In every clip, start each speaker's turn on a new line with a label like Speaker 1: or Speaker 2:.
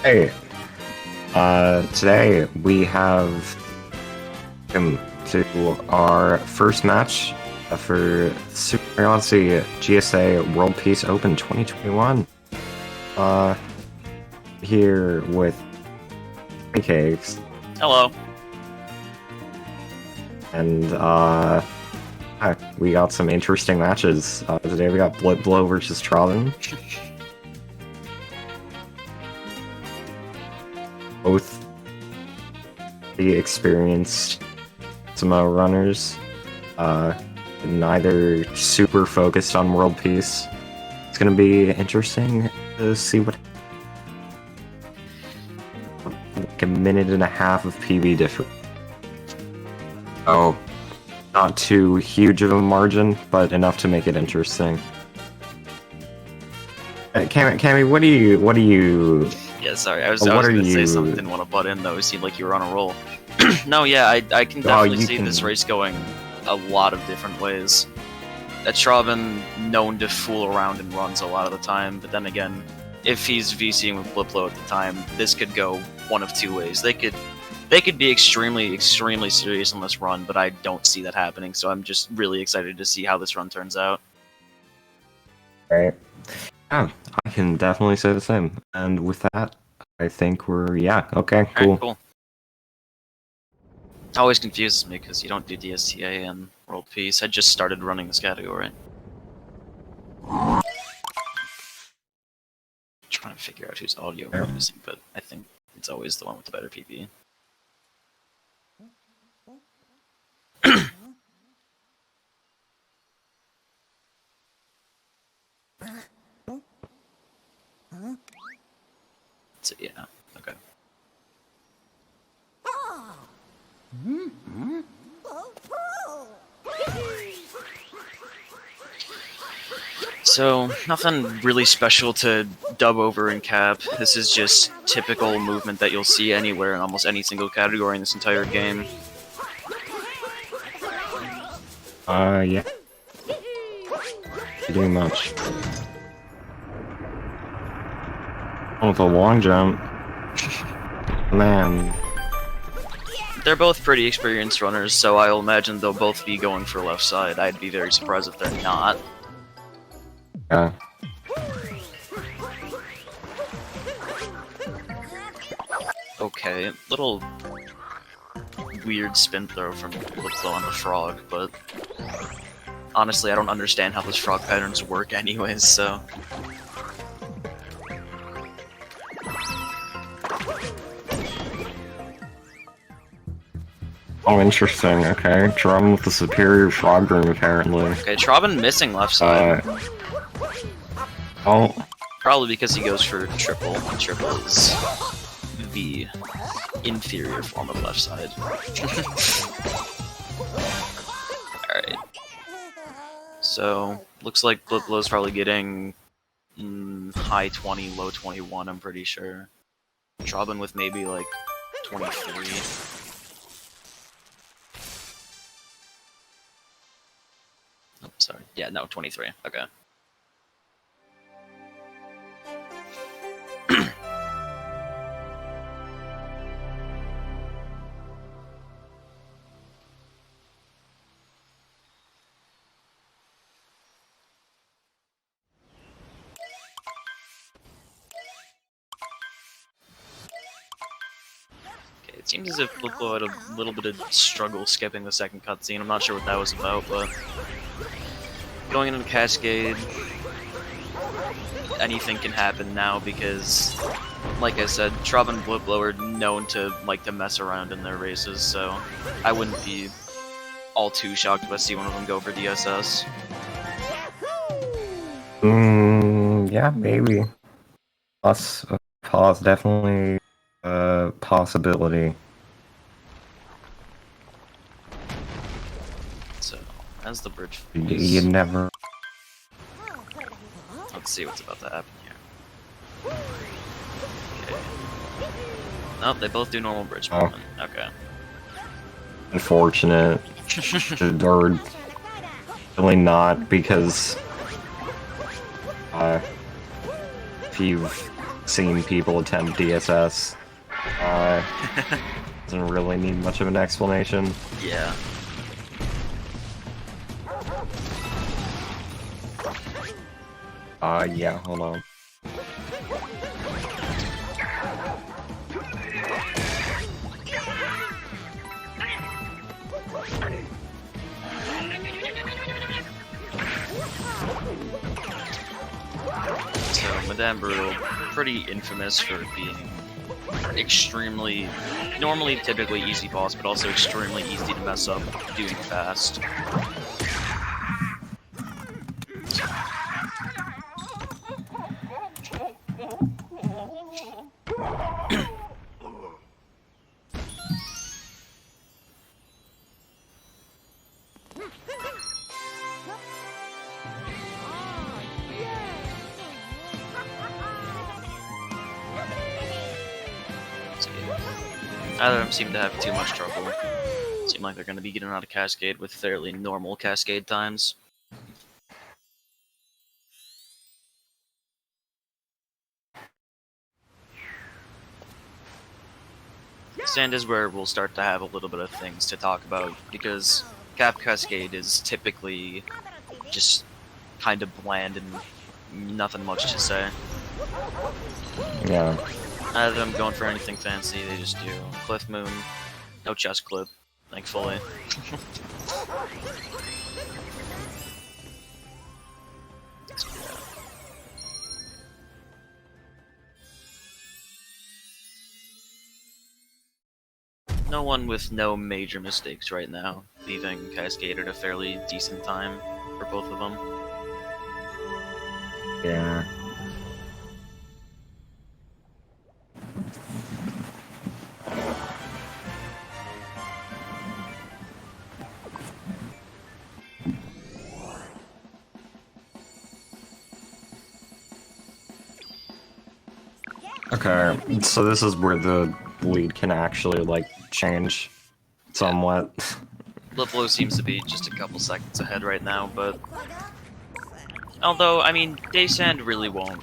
Speaker 1: Hey, today we have come to our first match for Super Mario Odyssey GSA World Peace Open 2021. Here with Pancakes.
Speaker 2: Hello.
Speaker 1: And, we got some interesting matches. Today we got BlipBlo versus Trobbin. Both the experienced SMO runners, neither super focused on world peace. It's gonna be interesting to see what like a minute and a half of PB difference. Oh, not too huge of a margin, but enough to make it interesting. Cammy, what do you?
Speaker 2: Yeah, sorry, I was gonna say something, didn't want to butt in though, it seemed like you were on a roll. No, yeah, I can definitely see this race going a lot of different ways. Trobbin known to fool around in runs a lot of the time, but then again, if he's VCing with BlipBlo at the time, this could go one of two ways. They could be extremely serious on this run, but I don't see that happening, so I'm just really excited to see how this run turns out.
Speaker 1: Right. Yeah, I can definitely say the same. And with that, I think okay, cool.
Speaker 2: Right, cool. It always confuses me because you don't do DSTA and World Peace. I just started running this category. Trying to figure out whose audio I'm using, but I think it's always the one with the better PP. So, yeah, okay. So, nothing really special to dub over in Cap. This is just typical movement that you'll see anywhere in almost any single category in this entire game.
Speaker 1: Yeah. Pretty much. Oh, the long jump. Man.
Speaker 2: They're both pretty experienced runners, so I'll imagine they'll both be going for left side. I'd be very surprised if they're not.
Speaker 1: Yeah.
Speaker 2: Okay, little weird spin throw from BlipBlo on the frog, but honestly I don't understand how those frog patterns work anyways, so...
Speaker 1: Oh, interesting, okay. Trobbin with the superior frog room, apparently.
Speaker 2: Okay, Trobbin missing left side.
Speaker 1: Oh.
Speaker 2: Probably because he goes for triple, and triple is the inferior form of left side. Alright. So, looks like BlipBlo's probably getting high 20, low 21, I'm pretty sure. Trobbin with maybe like 23. Oh, sorry. Yeah, no, 23. Okay. It seems as if BlipBlo had a little bit of struggle skipping the second cutscene. I'm not sure what that was about, but going into the Cascade, anything can happen now because, like I said, Trobbin and BlipBlo are known to like to mess around in their races, so I wouldn't be all too shocked if I see one of them go for DSS.
Speaker 1: Yeah, maybe. Plus, pause definitely. Possibility.
Speaker 2: So, as the bridge
Speaker 1: You never...
Speaker 2: Let's see what's about to happen here. Okay. Nope, they both do normal bridge movement. Okay.
Speaker 1: Unfortunate. Or... really not, because... if you've seen people attempt DSS. Doesn't really need much of an explanation.
Speaker 2: Yeah.
Speaker 1: Yeah, hold on.
Speaker 2: So, Madame Brutal, pretty infamous for being extremely, normally typically easy boss, but also extremely easy to mess up doing fast. Neither of them seem to have too much trouble. Seem like they're going to be getting out of Cascade with fairly normal Cascade times. Sand is where we'll start to have a little bit of things to talk about, because Cap Cascade is typically just kind of bland and nothing much to say.
Speaker 1: Yeah.
Speaker 2: Neither of them going for anything fancy, they just do Cliff Moon, no chest clip, thankfully. No one with no major mistakes right now, leaving Cascade at a fairly decent time for both of them.
Speaker 1: Yeah. Okay, so this is where the lead can actually, like, change somewhat.
Speaker 2: BlipBlo seems to be just a couple seconds ahead right now, but... Although, I mean, Daysand really won't.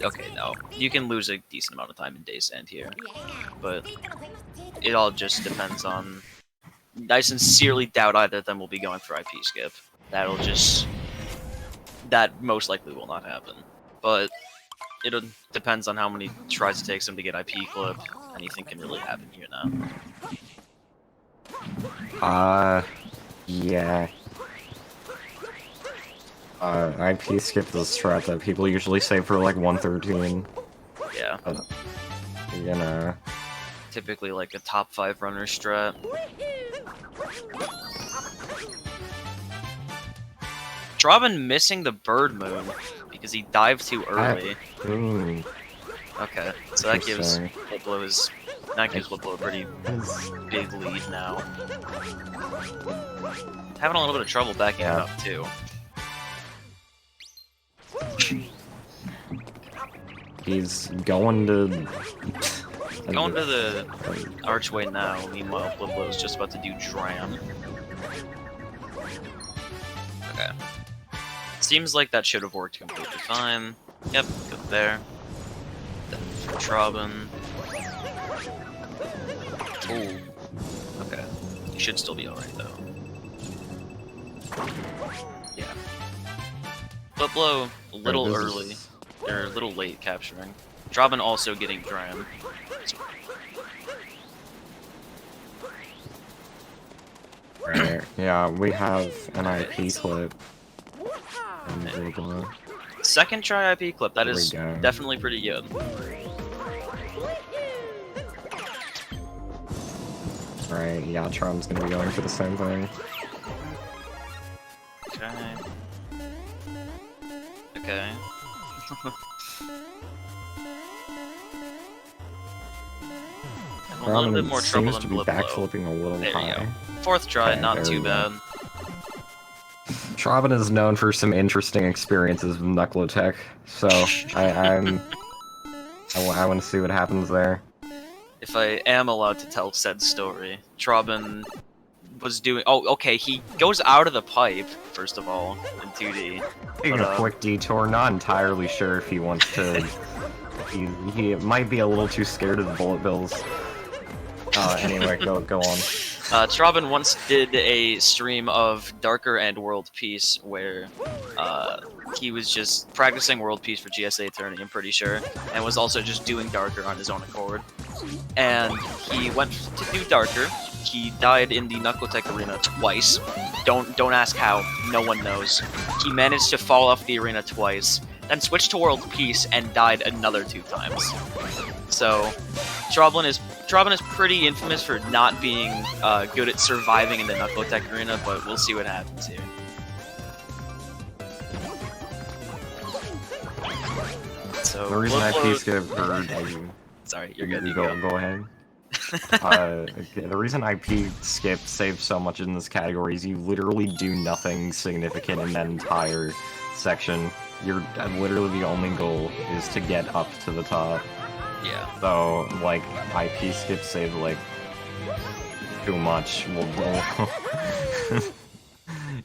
Speaker 2: Okay, no. You can lose a decent amount of time in Daysand here, but it all just depends on... I sincerely doubt either of them will be going for IP skip. That most likely will not happen. But it depends on how many tries it takes them to get IP clip. Anything can really happen here now.
Speaker 1: Yeah. IP skip the strat that people usually say for like 113.
Speaker 2: Yeah.
Speaker 1: You know.
Speaker 2: Typically like a top 5 runner strat. Trobbin missing the Bird Moon because he dived too early. Okay, so that gives BlipBlo a pretty big lead now. Having a little bit of trouble backing it up too.
Speaker 1: He's going to
Speaker 2: the archway now. Meanwhile, BlipBlo is just about to do Dram. Okay. Seems like that should have worked completely fine. Yep, good there. Then for Trobbin. Ooh. Okay. He should still be alright though. Yeah. BlipBlo a little early. Or a little late capturing. Trobbin also getting Dram.
Speaker 1: Right. Yeah, we have an IP clip.
Speaker 2: Second try IP clip, that is definitely pretty good.
Speaker 1: Right, yeah, Trobbin's gonna be going for the same thing.
Speaker 2: Okay. Okay. A little bit more trouble
Speaker 1: seems
Speaker 2: than
Speaker 1: to be
Speaker 2: BlipBlo.
Speaker 1: backflipping a little
Speaker 2: There
Speaker 1: high.
Speaker 2: you go. Fourth try,
Speaker 1: Okay,
Speaker 2: not too bad.
Speaker 1: Trobbin is known for some interesting experiences with Knuckle-Tech, so I want to see what happens there.
Speaker 2: If I am allowed to tell said story, Trobbin was doing... Oh, okay, he goes out of the pipe, first of all, in 2D.
Speaker 1: Taking a quick detour, not entirely sure if he wants to he might be a little too scared of the bullet bills. Anyway, go on.
Speaker 2: Trobbin once did a stream of Darker and World Peace where he was just practicing World Peace for GSA Eternity, I'm pretty sure, and was also just doing Darker on his own accord. And he went to do Darker. He died in the Knuckletech arena twice. Don't ask how. No one knows. He managed to fall off the arena twice, then switched to World Peace and died another 2 times. So, Trobbin is pretty infamous for not being good at surviving in the Knuckletech arena, but we'll see what happens here. So,
Speaker 1: the reason I skip
Speaker 2: sorry, you're good.
Speaker 1: Go ahead. The reason IP skip saves so much in this category is you literally do nothing significant in that entire section. Literally the only goal is to get up to the top.
Speaker 2: Yeah.
Speaker 1: So, like, IP skip save, like, too much.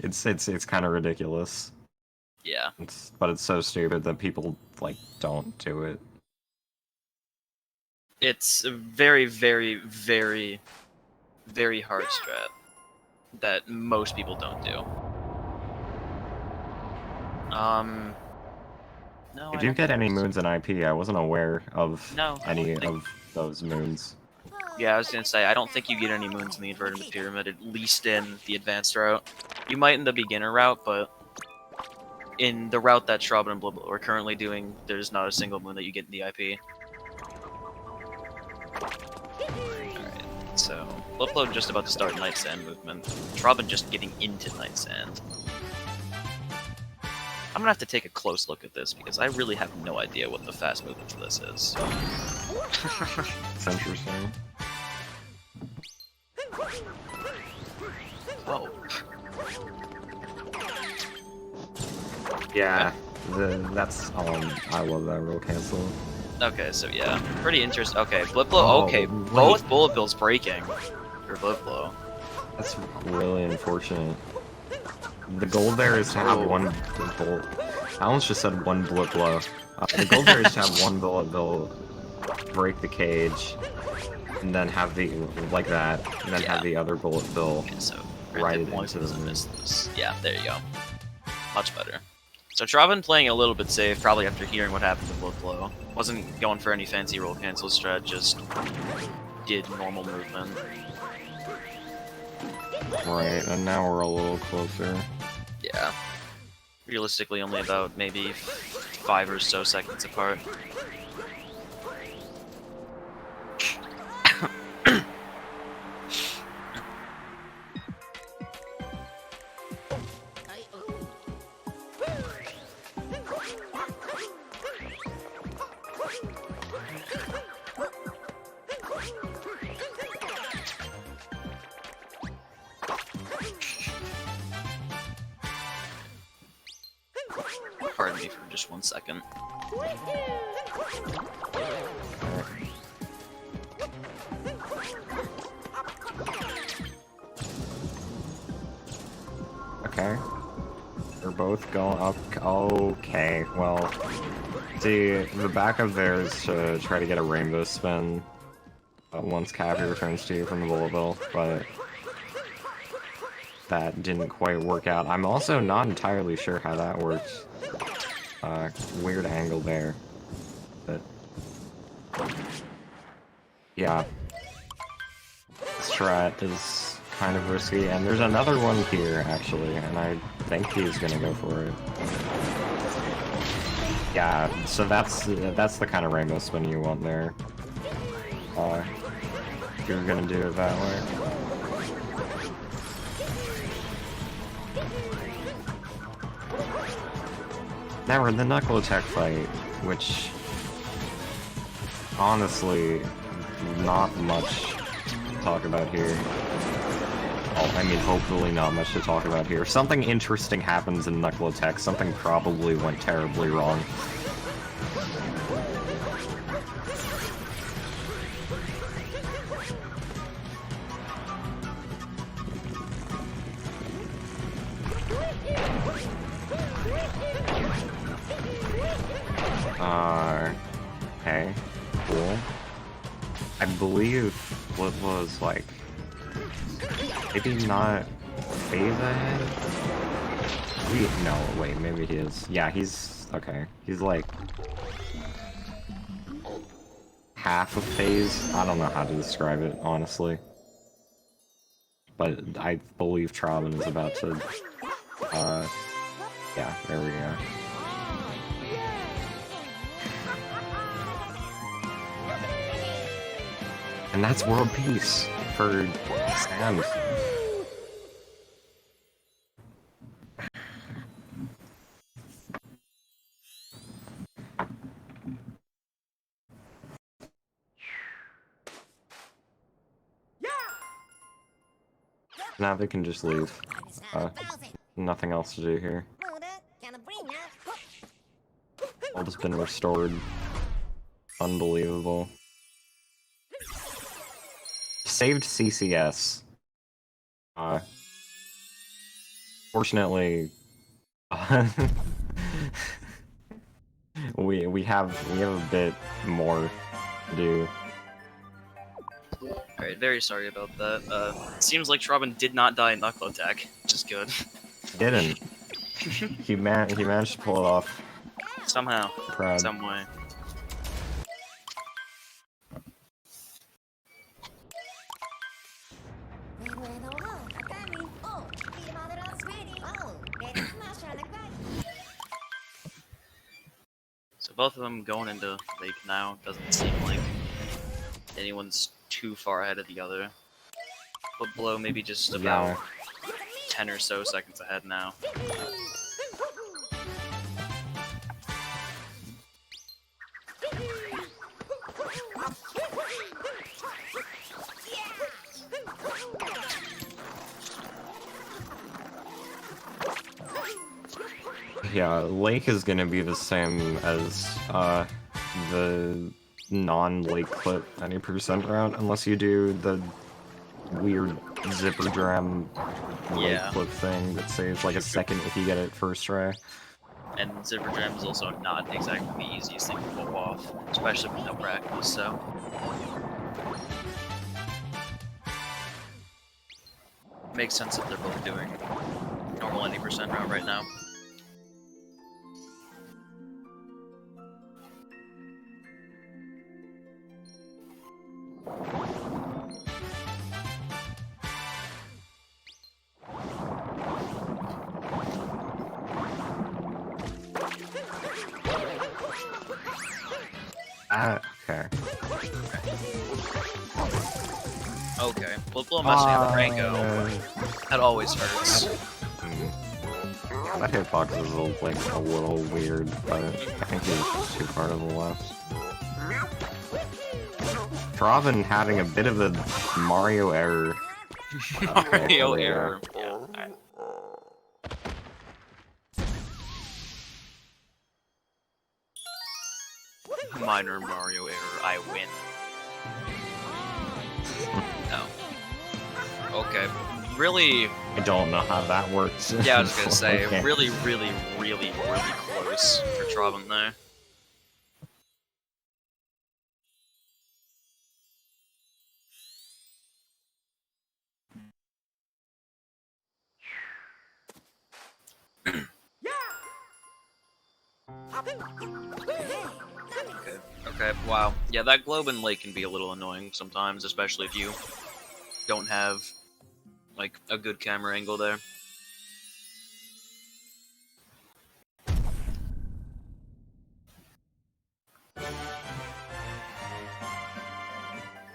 Speaker 1: It's kind of ridiculous.
Speaker 2: Yeah.
Speaker 1: But it's so stupid that people, like, don't do it.
Speaker 2: It's a very, very, very, very hard strat that most people don't do. No,
Speaker 1: Did you get any moons in IP? I wasn't aware of any of those moons.
Speaker 2: Yeah, I was gonna say, I don't think you get any moons in the inverted pyramid, at least in the advanced route. You might in the beginner route, but in the route that Trobbin and BlipBlo are currently doing, there's not a single moon that you get in the IP. Alright, so BlipBlo just about to start Night Sand movement. Trobbin just getting into Night Sand. I'm gonna have to take a close look at this because I really have no idea what the fast movement for this is.
Speaker 1: It's interesting.
Speaker 2: Oh.
Speaker 1: Yeah, that's I love that roll cancel.
Speaker 2: Okay, so yeah, pretty interesting. Okay, BlipBlo. Okay, both bullet bills breaking for BlipBlo.
Speaker 1: That's really unfortunate. The goal there is to have one bullet. I almost just said one BlipBlo. The goal there is to have one bullet bill break the cage, and then have the like that, and then have the other bullet bill right into the moon.
Speaker 2: Yeah, there you go. Much better. So Trobbin playing a little bit safe, probably after hearing what happened to BlipBlo. Wasn't going for any fancy roll cancel strat, just did normal movement.
Speaker 1: Right, and now we're a little closer.
Speaker 2: Yeah. Realistically, only about maybe 5 or so seconds apart. Pardon me for just 1 second.
Speaker 1: Okay. They're both going up. Okay, well, see, the backup there is to try to get a rainbow spin once Cappy returns to you from the bullet bill, but that didn't quite work out. I'm also not entirely sure how that works. Weird angle there. But yeah. This strat is kind of risky, and there's another one here, actually, and I think he's gonna go for it. Yeah, so that's the kind of rainbow spin you want there. If you're gonna do it that way. Now we're in the Knuckletech fight, which, honestly, not much to talk about here. Oh, I mean, hopefully not much to talk about here. Something interesting happens in Knuckletech. Something probably went terribly wrong. Okay. I believe BlipBlo is like maybe not phase ahead. No, wait, maybe he is. Yeah, he's okay. He's like half a phase. I don't know how to describe it, honestly. But I believe Trobbin is about to, yeah, there we go. And that's world peace for Sam. Now they can just leave. Nothing else to do here. All has been restored. Unbelievable. Saved CCS. Fortunately, we have a bit more to do.
Speaker 2: Alright, very sorry about that. It seems like Trobbin did not die in knuckle attack, which is good.
Speaker 1: Didn't. he managed to pull it off.
Speaker 2: Somehow.
Speaker 1: Proud.
Speaker 2: Some way. So both of them going into Lake now. Doesn't seem like anyone's too far ahead of the other. BlipBlo maybe just about 10 or so seconds ahead now.
Speaker 1: Yeah, Lake is gonna be the same as the non-Lake clip any percent route, unless you do the weird zipper dram Lake clip thing that saves like a second if you get it first try.
Speaker 2: And zipper dram is also not exactly the easiest thing to pull off, especially with no practice, so. Makes sense that they're both doing normal 90% route right now.
Speaker 1: Okay.
Speaker 2: Okay. BlipBlo messing up Rango. That always hurts.
Speaker 1: That hitbox is like a little weird, but I think he was just too far to the left. Trobbin having a bit of a Mario error.
Speaker 2: Mario error. Minor Mario error, I win. No. Okay. Really...
Speaker 1: I don't know how that works.
Speaker 2: Yeah, I was gonna say,
Speaker 1: okay.
Speaker 2: really close for Trobbin there. Okay, wow. Yeah, that globe in Lake can be a little annoying sometimes, especially if you don't have, like, a good camera angle there.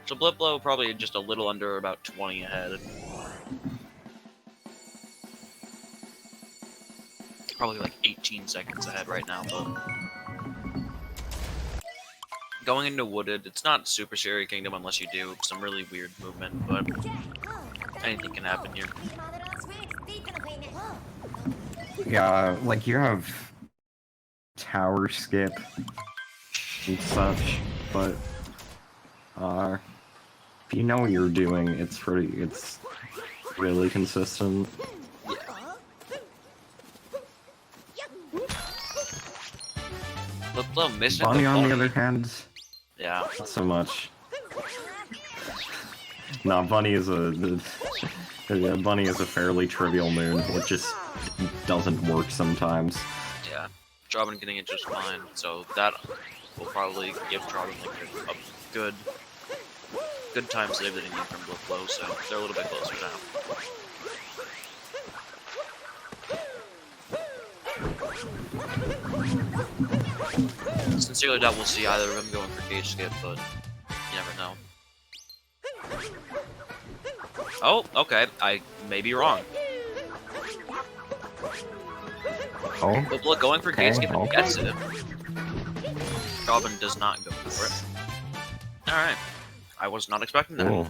Speaker 2: So BlipBlo probably just a little under about 20 ahead. Probably like 18 seconds ahead right now, though. Going into Wooded, it's not Super Sherry Kingdom unless you do some really weird movement, but anything can happen here.
Speaker 1: Yeah, like you have tower skip and such, but if you know what you're doing, it's really consistent.
Speaker 2: BlipBlo missing
Speaker 1: Bunny
Speaker 2: the
Speaker 1: on
Speaker 2: bunny.
Speaker 1: the other hand,
Speaker 2: Yeah.
Speaker 1: not so much. No, Bunny is Bunny is a fairly trivial moon. It just doesn't work sometimes.
Speaker 2: Yeah, Trobbin getting it just fine, so that will probably give Trobbin like a good time save that he needs from BlipBlo, so they're a little bit closer now. Sincerely doubt we'll see either of them going for gauge skip, but you never know. Oh, okay, I may be wrong.
Speaker 1: Oh,
Speaker 2: BlipBlo going for gauge skip and gets it. Trobbin does not go for it. Alright. I was not expecting that.
Speaker 1: cool.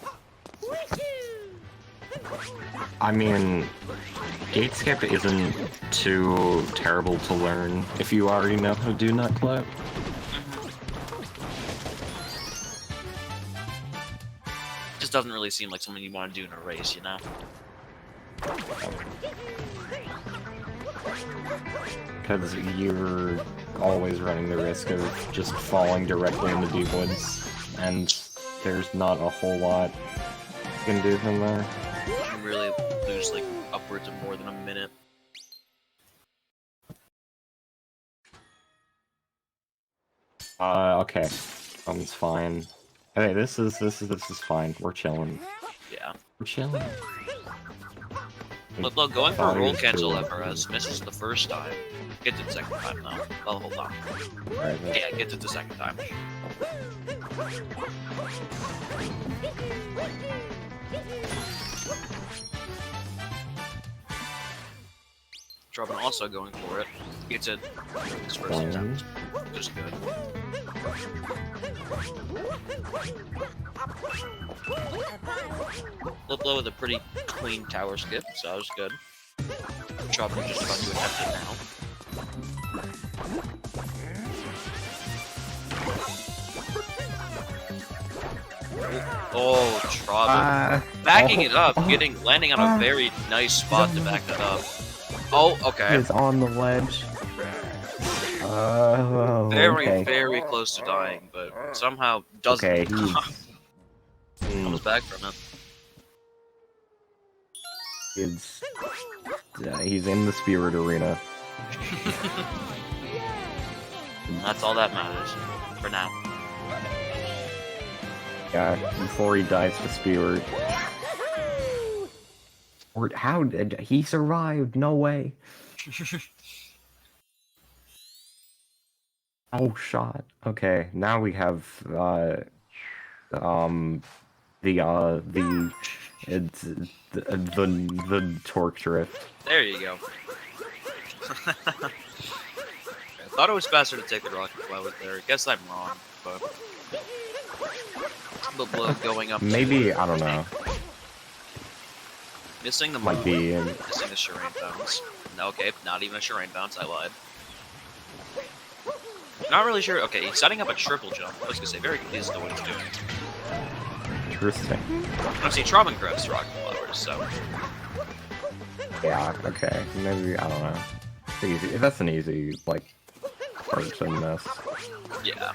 Speaker 1: I mean, gate skip isn't too terrible to learn if you already know how to do nut clip.
Speaker 2: Just doesn't really seem like something you want to do in a race, you know?
Speaker 1: Because you're always running the risk of just falling directly into deep woods, and there's not a whole lot you can do from there.
Speaker 2: You can really lose like upwards of more than a minute.
Speaker 1: Okay. It's fine. Hey, this is fine. We're chilling.
Speaker 2: Yeah.
Speaker 1: We're chilling.
Speaker 2: BlipBlo going for a roll cancel FRS, misses the first time. Gets it the second time though. Well, hold on.
Speaker 1: Right,
Speaker 2: Yeah, gets it the second time. Trobbin also going for it. Gets it his first attempt. Just good. BlipBlo with a pretty clean tower skip, so that was good. Trobbin just about to attempt it now. Oh, Trobbin. Backing it up, landing on a very nice spot to back that up. Oh, okay.
Speaker 3: It's on the ledge.
Speaker 2: Very close to dying, but somehow doesn't.
Speaker 1: Okay,
Speaker 2: comes back from it.
Speaker 1: He's in the spirit arena.
Speaker 2: That's all that matters for now.
Speaker 1: Yeah, before he dies to spirit. Or how did he survive? No way. Oh, shot. Okay, now we have the torque drift.
Speaker 2: There you go. I thought it was faster to take the rocket while I was there. I guess I'm wrong, but BlipBlo going up.
Speaker 1: Maybe, I don't know.
Speaker 2: Missing the
Speaker 1: Might be.
Speaker 2: missing the Shireen bounce. No, okay, not even a Shireen bounce. I lied. Not really sure. Okay, he's setting up a triple jump. I was gonna say, very confused as to what he's doing.
Speaker 1: Interesting.
Speaker 2: I've seen Trobbin grabs rocket flowers, so.
Speaker 1: Yeah, okay. Maybe, I don't know. It's easy. That's an easy, like, part to miss.
Speaker 2: Yeah.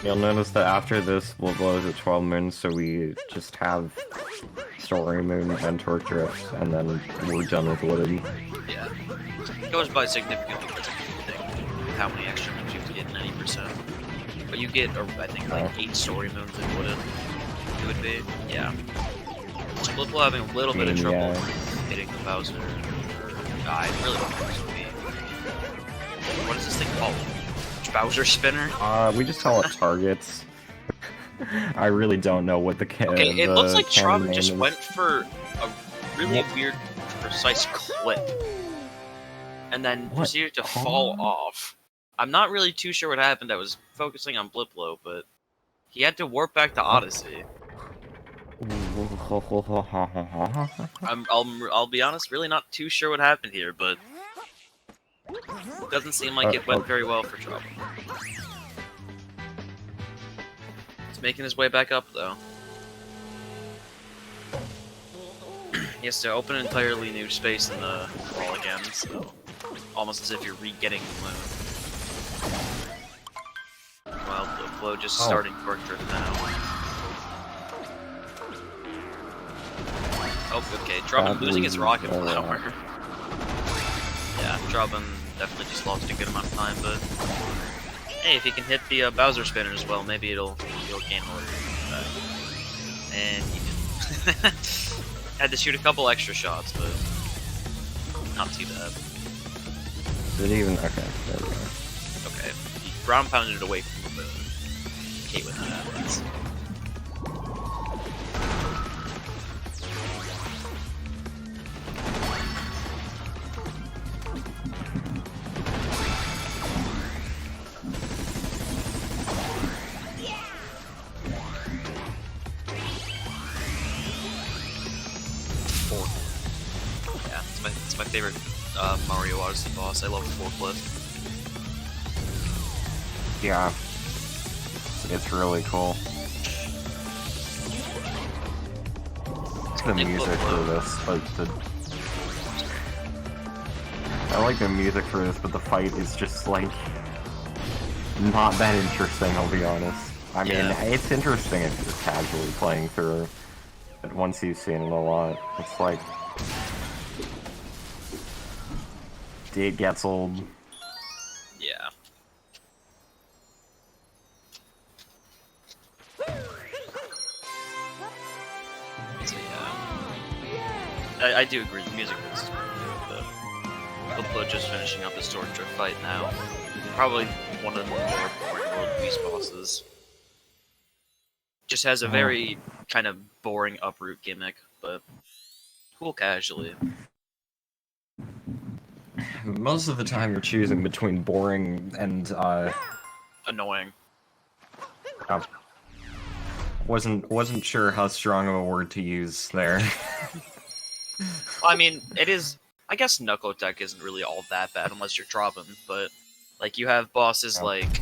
Speaker 1: You'll notice that after this, BlipBlo is at 12 moons, so we just have Story Moon and Torque Drift, and then we're done with Wooded.
Speaker 2: Yeah. It goes by significantly quicker than how many extra moons you have to get in 90%. But you get, I think, like 8 Story Moons in Wooded. It would be. Yeah. So BlipBlo having a little bit of trouble hitting the Bowser. I really don't think this would be. What is this thing called? Bowser spinner?
Speaker 1: We just call it targets. I really don't know what the
Speaker 2: Okay, it looks like Trobbin just went for a really weird, precise clip. And then proceeded to fall off. I'm not really too sure what happened. I was focusing on BlipBlo, but he had to warp back to Odyssey. I'll be honest, really not too sure what happened here, but it doesn't seem like it went very well for Trobbin. He's making his way back up, though. He has to open an entirely new space in the wall again, so almost as if you're re-getting the moon. Well, BlipBlo just starting Torque Drift now. Oh, okay, Trobbin losing his rocket power. Yeah, Trobbin definitely just lost a good amount of time, but hey, if he can hit the Bowser spinner as well, maybe he'll gain a little bit back. And he didn't. Had to shoot a couple extra shots, but not too bad.
Speaker 1: Did he even? Okay, there we go.
Speaker 2: Okay, he ground pounded it away from the moon. Okay, when that happens. It's my favorite Mario Odyssey boss. I love Forklift.
Speaker 1: Yeah, it's really cool. The music for this, I like the music for this, but the fight is just like not that interesting. I'll be honest. I mean, it's interesting if you're casually playing through, but once you've seen it a lot, it's like it gets old.
Speaker 2: Yeah. So yeah, I do agree. The music is good, but BlipBlo just finishing up his Torque Drift fight now. Probably one of the more boring World Peace bosses. Just has a very kind of boring uproot gimmick, but cool casually.
Speaker 1: Most of the time you're choosing between boring and
Speaker 2: annoying.
Speaker 1: Wasn't sure how strong of a word to use there.
Speaker 2: I mean, it is. I guess Knuckle Deck isn't really all that bad unless you're Trobbin, but like you have bosses like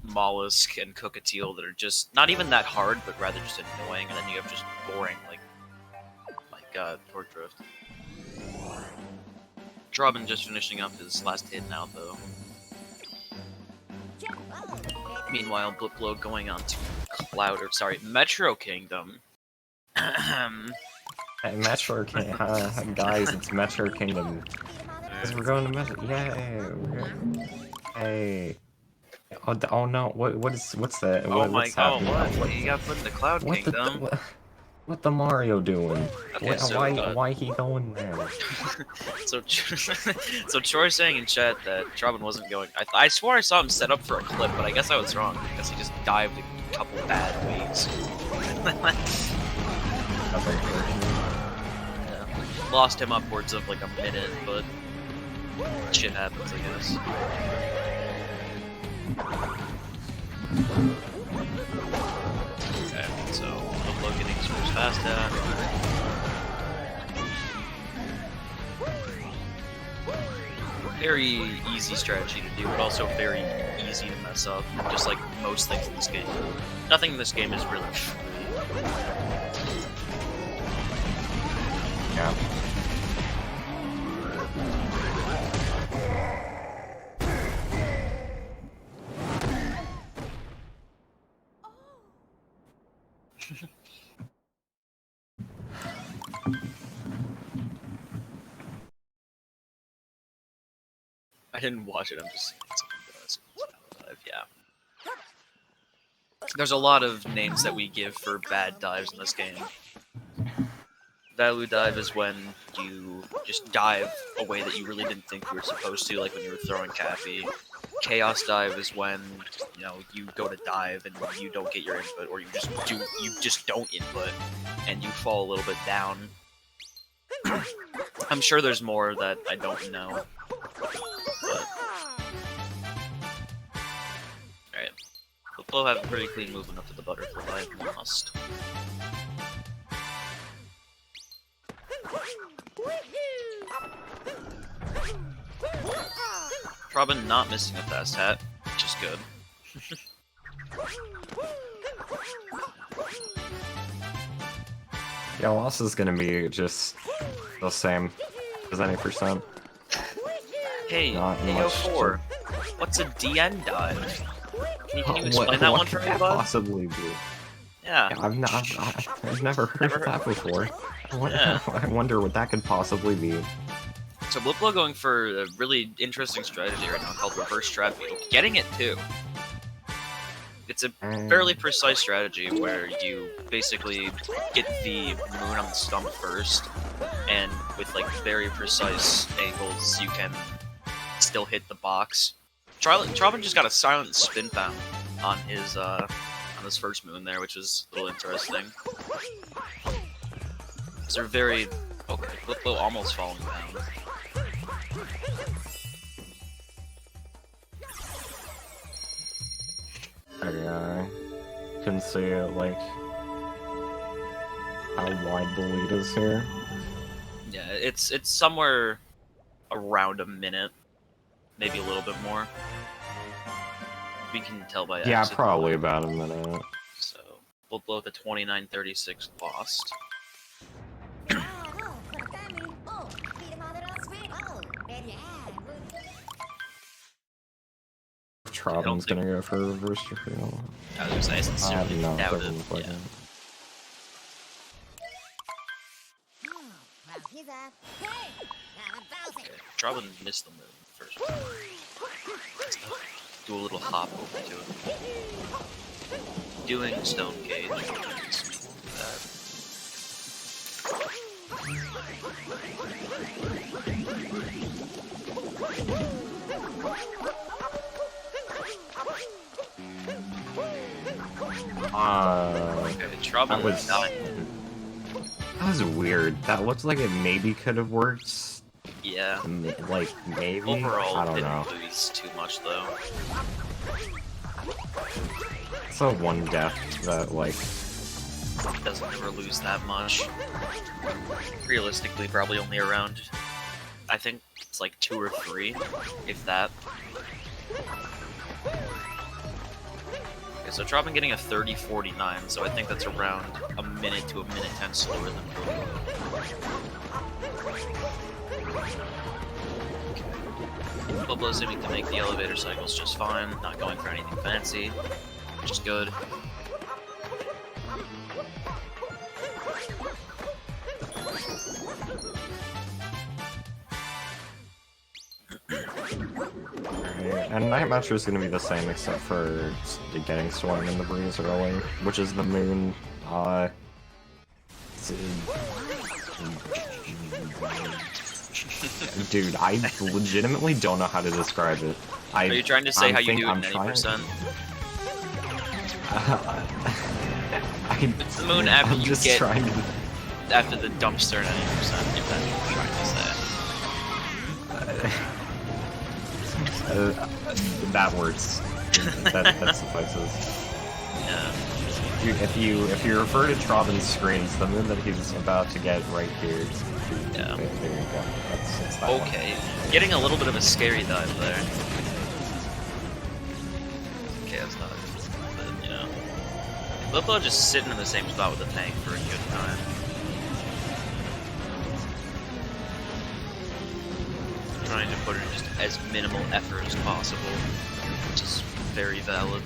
Speaker 2: Mollusk and Cookateel that are just not even that hard, but rather just annoying, and then you have just boring like Torque Drift. Trobbin just finishing up his last hit now, though. Meanwhile, BlipBlo going on to Metro Kingdom.
Speaker 1: Hey, Metro Kingdom, guys, it's Metro Kingdom. Because we're going to Metro. Yay! Hey. Oh no! What's that?
Speaker 2: Oh my god!
Speaker 1: What?
Speaker 2: What? You got put in the Cloud Kingdom?
Speaker 1: What the Mario doing?
Speaker 2: Okay,
Speaker 1: why he going there?
Speaker 2: so Troy's saying in chat that Trobbin wasn't going. I swore I saw him set up for a clip, but I guess I was wrong because he just dived a couple bad ways. Yeah. Lost him upwards of like a minute, but shit happens, I guess. Okay, so BlipBlo getting his first fast attack. Very easy strategy to do, but also very easy to mess up, just like most things in this game. Nothing in this game is really free.
Speaker 1: Yeah.
Speaker 2: I didn't watch it, I'm just yeah. There's a lot of names that we give for bad dives in this game. Value dive is when you just dive a way that you really didn't think you were supposed to, like when you were throwing Cappy. Chaos dive is when, you know, you go to dive and you don't get your input, or you just don't input and you fall a little bit down. I'm sure there's more that I don't know. But alright. BlipBlo have a pretty clean movement up to the butterfly, must. Trobbin not missing a fast hat, which is good.
Speaker 1: Yeah, loss is gonna be just the same as any percent.
Speaker 2: Hey,
Speaker 1: Not much
Speaker 2: AO4, what's a DN dive? Can you explain that one for me,
Speaker 1: bud?
Speaker 2: bud?
Speaker 1: Possibly be.
Speaker 2: Yeah.
Speaker 1: I've never heard of that before.
Speaker 2: Yeah.
Speaker 1: I wonder what that could possibly be.
Speaker 2: So BlipBlo going for a really interesting strategy right now called reverse trap beetle. Getting it too. It's a fairly precise strategy where you basically get the moon on the stump first, and with like very precise angles, you can still hit the box. Trobbin just got a silent spin found on his first moon there, which is a little interesting. So they're very okay. BlipBlo almost falling down.
Speaker 1: I can see like how wide the lead is here.
Speaker 2: Yeah, it's somewhere around a minute, maybe a little bit more. We can tell by
Speaker 1: Yeah,
Speaker 2: exit
Speaker 1: probably
Speaker 2: time.
Speaker 1: about a minute.
Speaker 2: So BlipBlo at the 29:36 lost.
Speaker 1: Trobbin's gonna go for a reverse reveal.
Speaker 2: I was gonna say, I sincerely doubt it. Yeah. Okay, Trobbin missed the move first. Do a little hop over to it. Doing stone cage. Okay, Trobbin was not.
Speaker 1: That was weird. That looks like it maybe could have worked.
Speaker 2: Yeah.
Speaker 1: Like, maybe?
Speaker 2: Overall,
Speaker 1: I don't
Speaker 2: didn't
Speaker 1: know.
Speaker 2: lose too much, though.
Speaker 1: It's a one death that, like...
Speaker 2: Doesn't ever lose that much. Realistically, probably only around... I think it's like 2 or 3, if that. Okay, so Trobbin getting a 30:49, so I think that's around a minute to a minute 10 slower than BlipBlo. BlipBlo's aiming to make the elevator cycles just fine, not going for anything fancy, which is good.
Speaker 1: And Night Matcher is going to be the same except for getting swung in the breeze early, which is the moon. Dude, I legitimately don't know how to describe it.
Speaker 2: Are you trying to say how you do it 90%? It's the moon after you get after the dumpster 90%, if that's what you're trying to say.
Speaker 1: That works. That suffices.
Speaker 2: Yeah.
Speaker 1: If you refer to Trobbin's screens, the moon that he's about to get right here.
Speaker 2: Yeah.
Speaker 1: There you go. That's that
Speaker 2: okay. Getting a little bit of a scary dive there. Okay, that's not but, you know. BlipBlo just sitting in the same spot with the tank for a good time. Trying to put in just as minimal effort as possible, which is very valid.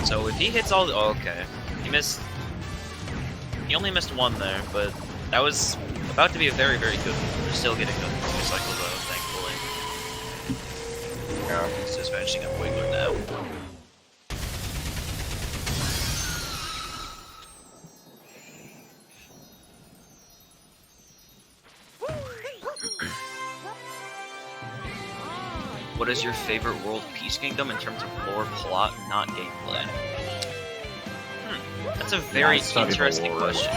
Speaker 2: So if he hits all the... Oh, okay. He missed... He only missed one there, but that was about to be a very, very good one. We're still getting a cycle though, thankfully.
Speaker 1: Yeah.
Speaker 2: He's just finishing up Wiggler now. What is your favorite world Peace Kingdom in terms of lore, plot, not gameplay? That's a very interesting question.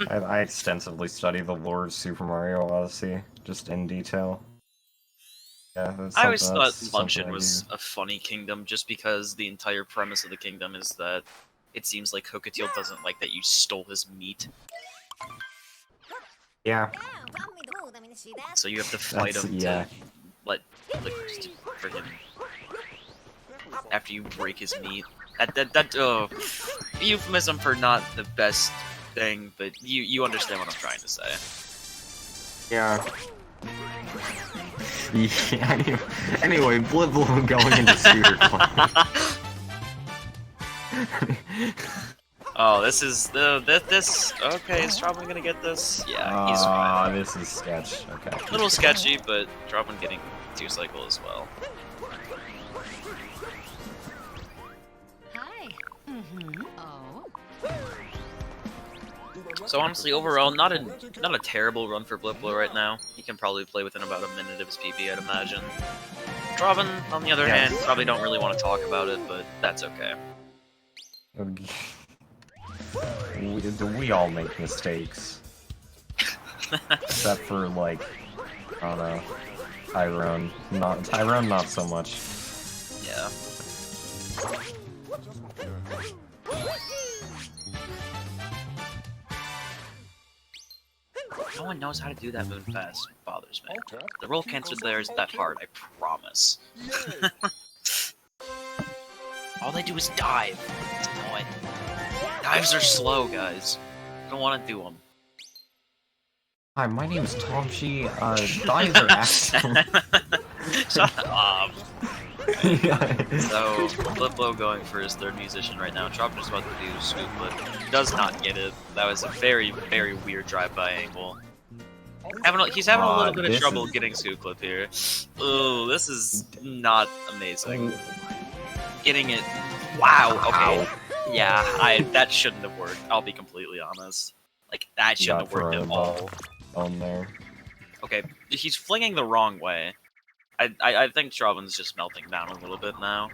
Speaker 1: I extensively study the lore of Super Mario Odyssey, just in detail. Yeah,
Speaker 2: I always thought Luncheon was a funny kingdom, just because the entire premise of the kingdom is that it seems like Hookatiel doesn't like that you stole his meat.
Speaker 1: Yeah.
Speaker 2: So you have to fight him to like just friggin' after you break his meat. That euphemism for not the best thing, but you understand what I'm trying to say.
Speaker 1: Yeah. Yeah, anyway, BlipBlo going into Scooter Club.
Speaker 2: Oh, this is this. Okay, is Trobbin gonna get this? Yeah, he's fine.
Speaker 1: This is sketch. Okay.
Speaker 2: A little sketchy, but Trobbin getting 2-cycle as well.
Speaker 3: Hi. Oh.
Speaker 2: So honestly, overall, not a terrible run for BlipBlo right now. He can probably play within about a minute of his PP, I'd imagine. Trobbin, on the other hand, probably don't really want to talk about it, but that's okay.
Speaker 1: We all make mistakes. Except for, like, I don't know, Tyrone. Tyrone, not so much.
Speaker 2: Yeah. No one knows how to do that move fast. It bothers me. The roll cancel there isn't that hard, I promise. All they do is dive. It's annoying. Dives are slow, guys. I don't want to do them.
Speaker 1: Hi, my name is Tomchi. Dives are actually...
Speaker 2: Shut up. So, BlipBlo going for his third musician right now. Trobbin is about to do scoop, but does not get it. That was a very, very weird drive-by angle. He's having a little bit of trouble getting scoop clip here. Ooh, this is not amazing. Getting it. Wow. Okay. Yeah, that shouldn't have worked. I'll be completely honest. Like, that shouldn't have worked at all.
Speaker 1: On there.
Speaker 2: Okay, he's flinging the wrong way. I think Trobbin's just melting down a little bit now.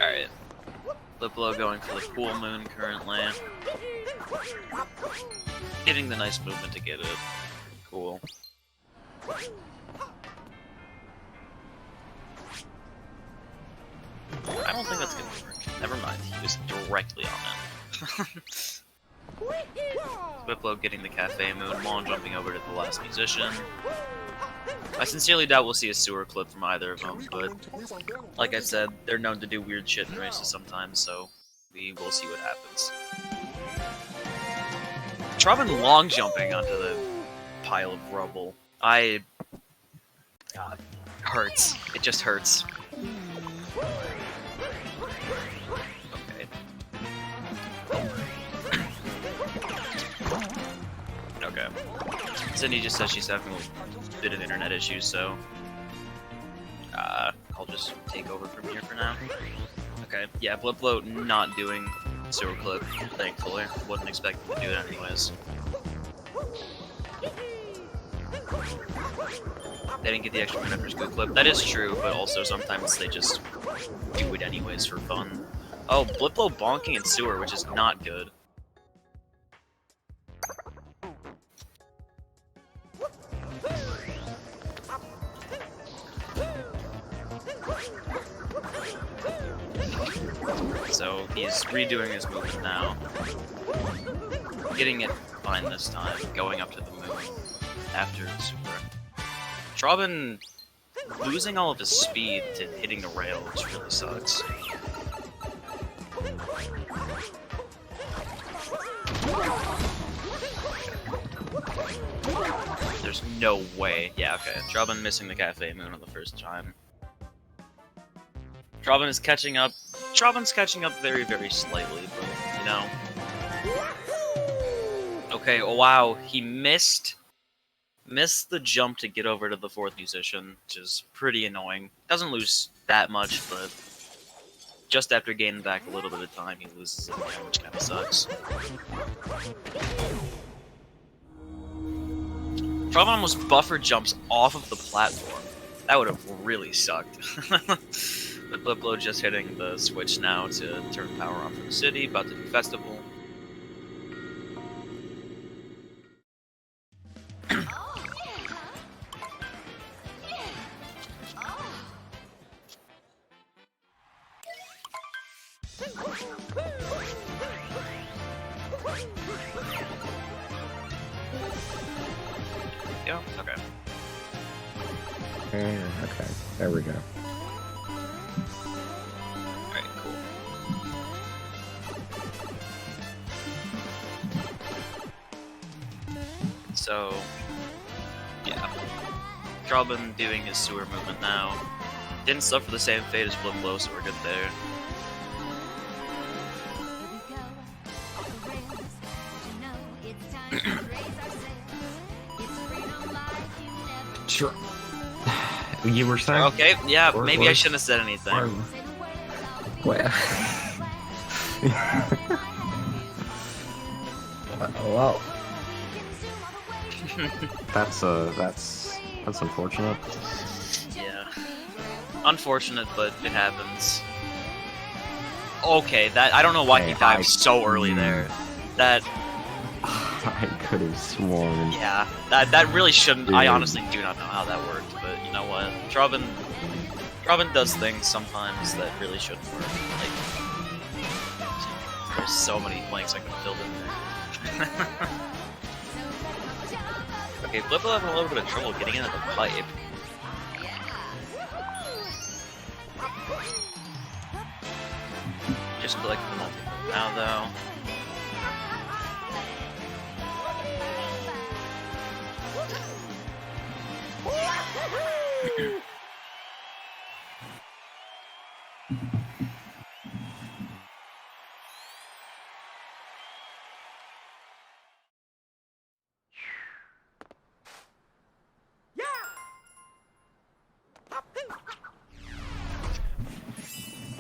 Speaker 2: Alright. BlipBlo going for the cool moon currently. Getting the nice movement to get it. Cool. I don't think that's gonna work. Never mind, he was directly on it. BlipBlo getting the cafe moon while jumping over to the last musician. I sincerely doubt we'll see a sewer clip from either of them, but like I said, they're known to do weird shit in races sometimes, so we will see what happens. Trobbin long jumping onto the pile of rubble. God, hurts. It just hurts. Okay. Cindy just says she's having a bit of internet issues, so I'll just take over from here for now. Okay, yeah, BlipBlo not doing sewer clip, thankfully. Wasn't expecting to do it anyways. They didn't get the extra minute for scoop clip. That is true, but also sometimes they just do it anyways for fun. Oh, BlipBlo bonking in sewer, which is not good. So he's redoing his movement now. Getting it fine this time, going up to the moon after the super. Trobbin losing all of his speed to hitting the rail, which really sucks. There's no way. Yeah, okay. Trobbin missing the cafe moon on the first time. Trobbin is catching up. Trobbin's catching up very, very slightly, but, you know. Okay, oh wow, he missed the jump to get over to the fourth musician, which is pretty annoying. Doesn't lose that much, but just after gaining back a little bit of time, he loses it again, which kind of sucks. Trobbin almost buffer jumps off of the platform. That would have really sucked. But BlipBlo just hitting the switch now to turn power on for the city, about to do festival. Yeah, okay.
Speaker 1: Okay, there we go.
Speaker 2: So, yeah. Trobbin doing his sewer movement now. Didn't suffer the same fate as BlipBlo, so we're good there.
Speaker 1: Sure. You were saying?
Speaker 2: Okay, yeah, maybe I shouldn't have said anything.
Speaker 1: Well. Well. That's unfortunate.
Speaker 2: Yeah. Unfortunate, but it happens. Okay, that I don't know why he dived so early there. That
Speaker 1: I could have sworn.
Speaker 2: Yeah, that really shouldn't. I honestly do not know how that worked, but you know what? Trobbin does things sometimes that really shouldn't work. Like, there's so many blanks I could have filled in there. Okay, BlipBlo having a little bit of trouble getting into the pipe. Just collecting the multi now, though.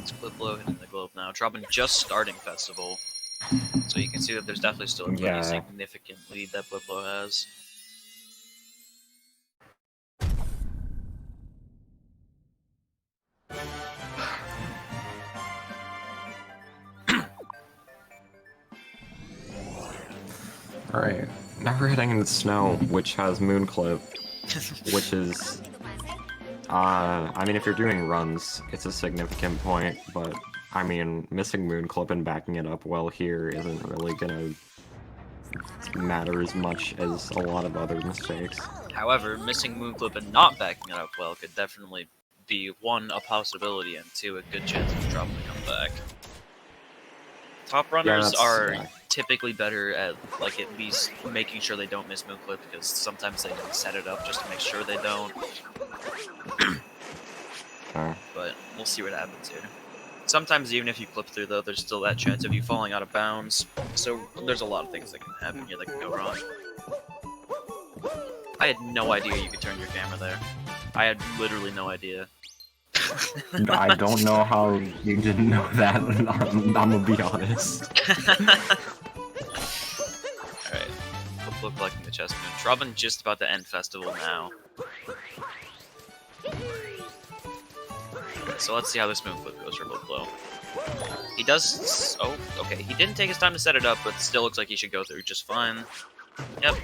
Speaker 2: It's BlipBlo hitting the globe now. Trobbin just starting Festival, so you can see that there's definitely still a pretty significant lead that BlipBlo has.
Speaker 1: Alright, now we're heading into snow, which has moon clip, which is, I mean, if you're doing runs, it's a significant point, but, I mean, missing moon clip and backing it up well here isn't really gonna matter as much as a lot of other mistakes.
Speaker 2: However, missing moon clip and not backing it up well could definitely be, one, a possibility, and two, a good chance of Trobbin to come back. Top runners are typically better at, like, at least making sure they don't miss moon clip, because sometimes they don't set it up just to make sure they don't. But we'll see what happens here. Sometimes even if you clip through, though, there's still that chance of you falling out of bounds. So there's a lot of things that can happen here that can go wrong. I had no idea you could turn your camera there. I had literally no idea.
Speaker 1: I don't know how you didn't know that, I'm gonna be honest.
Speaker 2: Alright, BlipBlo collecting the chest moon. Trobbin just about to end Festival now. So let's see how this moon clip goes for BlipBlo. He does... oh, okay, he didn't take his time to set it up, but still looks like he should go through just fine. Yep.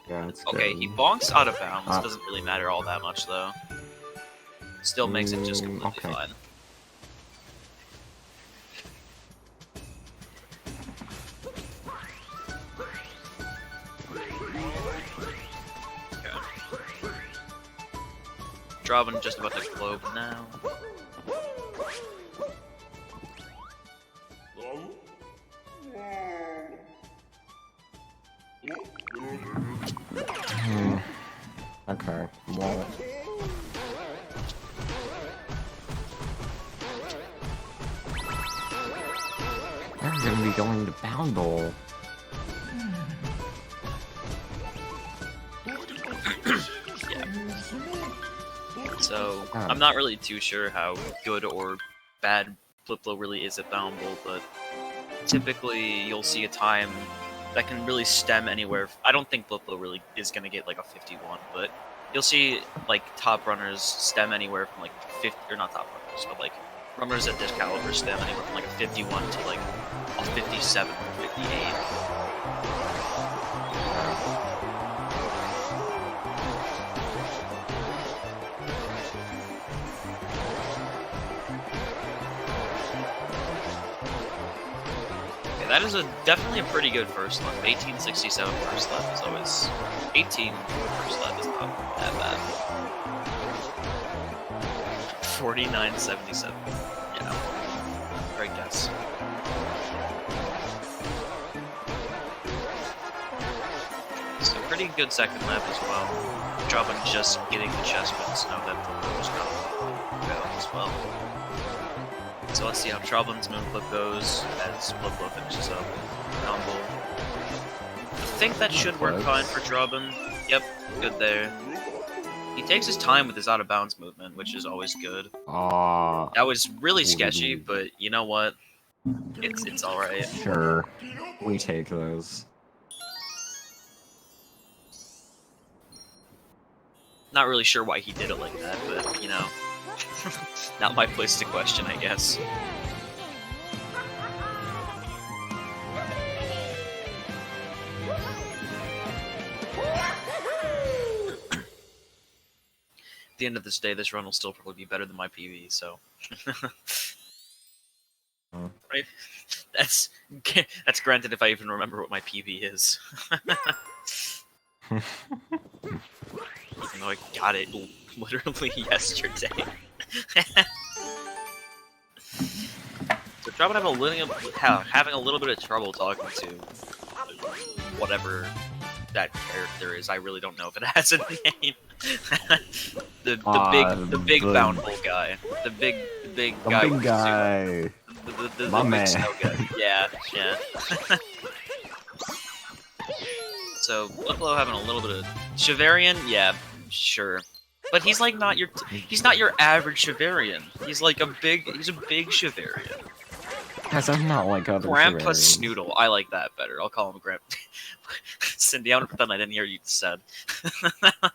Speaker 1: Yeah, it's
Speaker 2: okay, he bonks out of bounds, doesn't really matter all that much though. Still makes it just completely fine. Okay. Trobbin just about to globe now.
Speaker 1: Okay, well... They're gonna be going to Boundle.
Speaker 2: So, I'm not really too sure how good or bad BlipBlo really is at Boundle, but typically you'll see a time that can really stem anywhere. I don't think BlipBlo really is going to get like a 51, but you'll see like top runners stem anywhere from like 50, or not top runners, but like runners at this caliber stem anywhere from like a 51 to like a 57 or 58. That is definitely a pretty good first lap. 1867 first lap is always... 18 first lap is not that bad. 49.77. Yeah. Great guess. So pretty good second lap as well. Trobbin just getting the chest wins now that BlipBlo's got as well. So let's see how Trobbin's moonflip goes as BlipBlo finishes up combo. I think that should work fine for Trobbin. Yep, good there. He takes his time with his out of bounds movement, which is always good. That was really sketchy, but you know what? It's alright.
Speaker 1: Sure. We take those.
Speaker 2: Not really sure why he did it like that, but, you know. Not my place to question, I guess. At the end of this day, this run will still probably be better than my PB, so... Right? That's granted if I even remember what my PB is. Even though I got it literally yesterday. So Trobbin having a little bit of trouble talking to whatever that character is. I really don't know if it has a name. the big bountiful guy. The big guy.
Speaker 1: The big guy.
Speaker 2: The big snow guy. Yeah. So BlipBlo having a little bit of Shavarian, yeah, sure. But he's like he's not your average Shavarian. He's like a big Shavarian.
Speaker 1: Guys, I'm not like other
Speaker 2: Grandpa
Speaker 1: Shavarians.
Speaker 2: Snoodle. I like that better. I'll call him Grandpa. Cindy, I'm gonna pretend I didn't hear you said.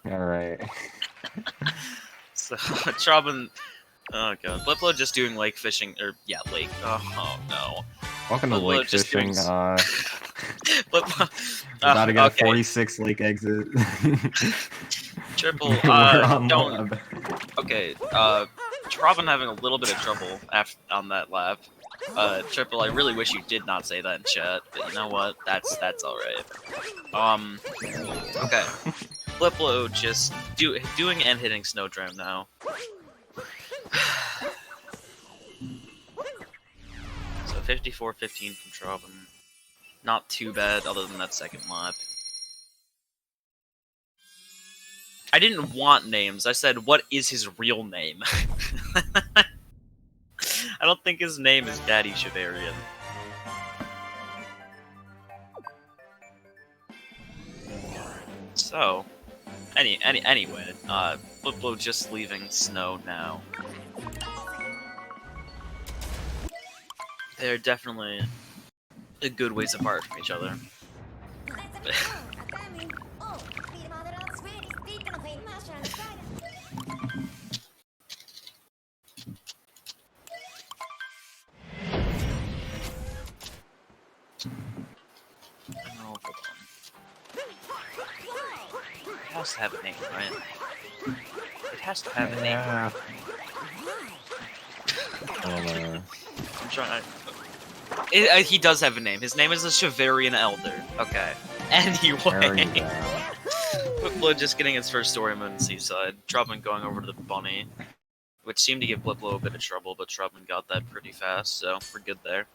Speaker 1: Alright.
Speaker 2: So Trobbin, oh god, BlipBlo just doing lake fishing, or yeah, lake. Oh no.
Speaker 1: Welcome to
Speaker 2: BlipBlo
Speaker 1: lake
Speaker 2: just
Speaker 1: fishing.
Speaker 2: BlipBlo,
Speaker 1: About to get
Speaker 2: okay.
Speaker 1: a 46 lake exit.
Speaker 2: Triple,
Speaker 1: We're on
Speaker 2: don't.
Speaker 1: the-
Speaker 2: Okay, Trobbin having a little bit of trouble on that lap. Triple, I really wish you did not say that in chat, but you know what? That's alright. Okay. BlipBlo just doing and hitting Snowdram now. So 54-15 from Trobbin. Not too bad, other than that second lap. I didn't want names. I said, what is his real name? I don't think his name is Daddy Shavarian. So, anyway, BlipBlo just leaving snow now. They're definitely a good ways apart from each other. Oh, hold on. It has to have a name, right? It has to have a name.
Speaker 1: Yeah.
Speaker 2: I'm trying. He does have a name. His name is the Shavarian Elder. Okay. Anyway, BlipBlo just getting his first story mode in Seaside. Trobbin going over to the bunny, which seemed to give BlipBlo a bit of trouble, but Trobbin got that pretty fast, so we're good there.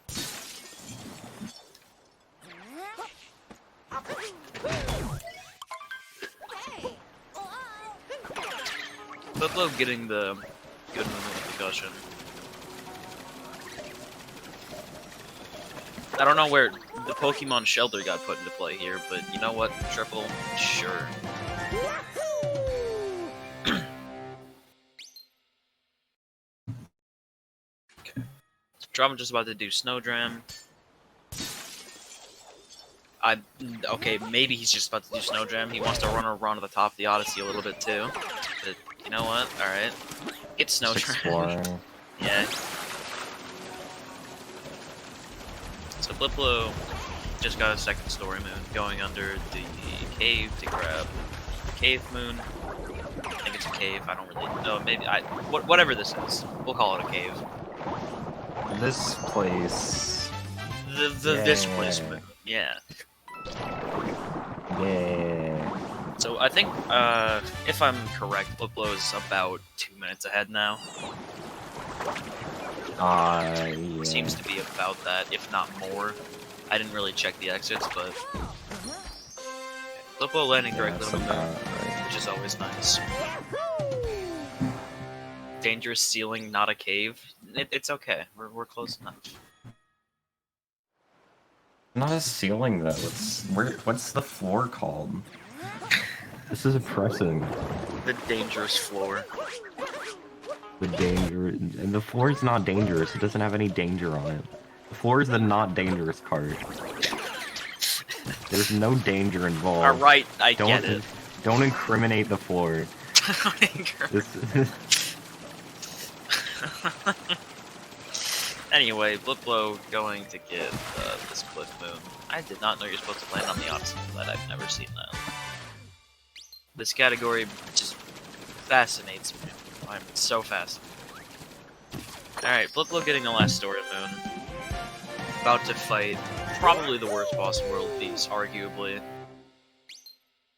Speaker 2: BlipBlo getting the good movement of concussion. I don't know where the Pokemon Shelter got put into play here, but you know what, Triple? Sure. Okay. Trobbin just about to do Snowdram. Okay, maybe he's just about to do Snowdram. He wants to run around to the top of the Odyssey a little bit too. But you know what? Alright. Get Snowdram. Yeah. So BlipBlo just got a second story moon going under the cave to grab the cave moon. I think it's a cave, I don't really know, maybe whatever this is. We'll call it a cave.
Speaker 1: This place.
Speaker 2: This place moon. Yeah.
Speaker 1: Yeah.
Speaker 2: So I think if I'm correct, BlipBlo is about 2 minutes ahead now.
Speaker 1: Yeah.
Speaker 2: Seems to be about that, if not more. I didn't really check the exits, but... BlipBlo landing directly on the moon,
Speaker 1: right.
Speaker 2: which is always nice. Dangerous ceiling, not a cave. It's okay. We're close enough.
Speaker 1: Not a ceiling though. What's the floor called? This is oppressing.
Speaker 2: The dangerous floor.
Speaker 1: And the floor is not dangerous. It doesn't have any danger on it. The floor is the not dangerous part. There's no danger involved.
Speaker 2: Alright, I get it.
Speaker 1: Don't incriminate the floor.
Speaker 2: Anyway, BlipBlo going to get this cliff moon. I did not know you're supposed to land on the Odyssey, but I've never seen that. This category just fascinates me. I'm so fascinated. Alright, BlipBlo getting the last story moon. About to fight probably the worst boss in World Peace, arguably.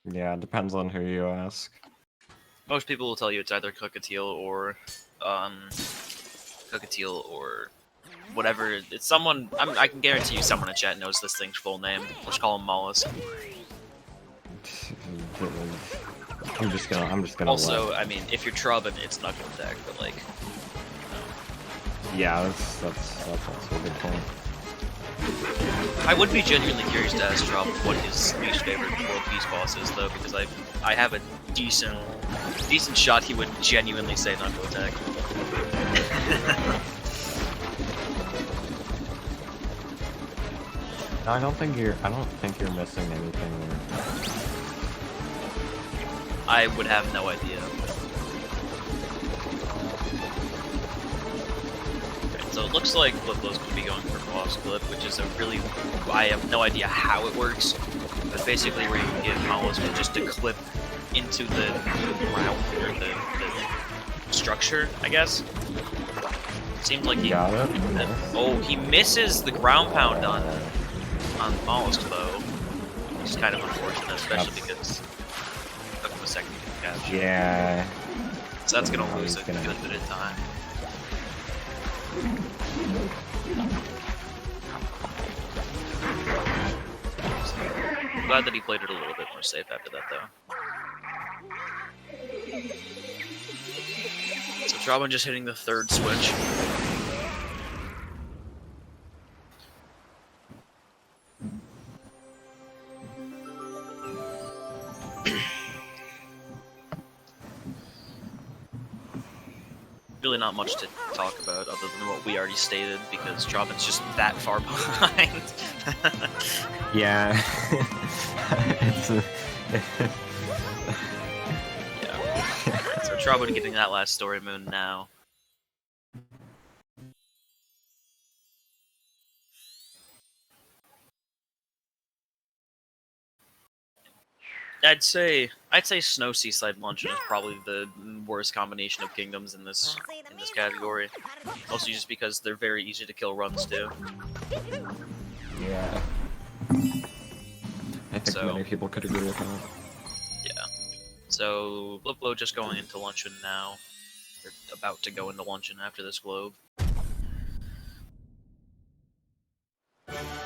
Speaker 1: Yeah, it depends on who you ask.
Speaker 2: Most people will tell you it's either Cockatiel or whatever. It's someone. I can guarantee you someone in chat knows this thing's full name. Let's call him Mollusk.
Speaker 1: I'm just gonna.
Speaker 2: Also, I mean, if you're Trobbin, it's Knuckle Attack, but like.
Speaker 1: Yeah, that's also a good point.
Speaker 2: I would be genuinely curious to ask Trobbin what his least favorite World Peace boss is, though, because I have a decent shot he would genuinely say Knuckle Attack.
Speaker 1: No, I don't think you're missing anything there.
Speaker 2: I would have no idea. Right, so it looks like BlipBlo's going to be going for boss clip, which is I have no idea how it works, but basically where you can get Mollusk just to clip into the ground, or the structure, I guess. Seems like he
Speaker 1: got it.
Speaker 2: Oh, he misses the ground pound on Mollusk though, which is kind of unfortunate, especially because it took him a second to catch.
Speaker 1: Yeah.
Speaker 2: So that's gonna lose a good bit of time. I'm glad that he played it a little bit more safe after that though. So Trobbin just hitting the third switch. Really not much to talk about other than what we already stated, because Trobbin's just that far behind.
Speaker 1: Yeah.
Speaker 2: Yeah. So Trobbin getting that last story moon now. I'd say Snow Seaside Luncheon is probably the worst combination of kingdoms in this category. Mostly just because they're very easy to kill runs too.
Speaker 1: Yeah. I think many people could agree with that.
Speaker 2: Yeah. So BlipBlo just going into Luncheon now. They're about to go into Luncheon after this globe.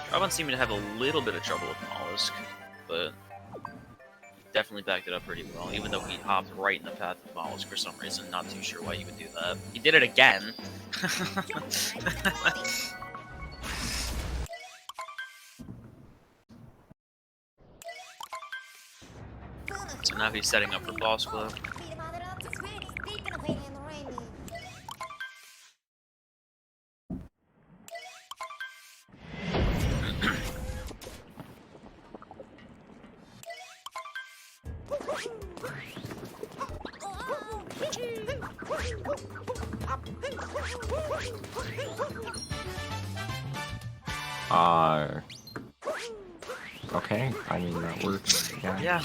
Speaker 2: Trobbin seeming to have a little bit of trouble with Mollusk, but definitely backed it up pretty well, even though he hopped right in the path of Mollusk for some reason. Not too sure why he would do that. He did it again! So now he's setting up for boss club.
Speaker 1: Okay, I mean, that works. Yeah.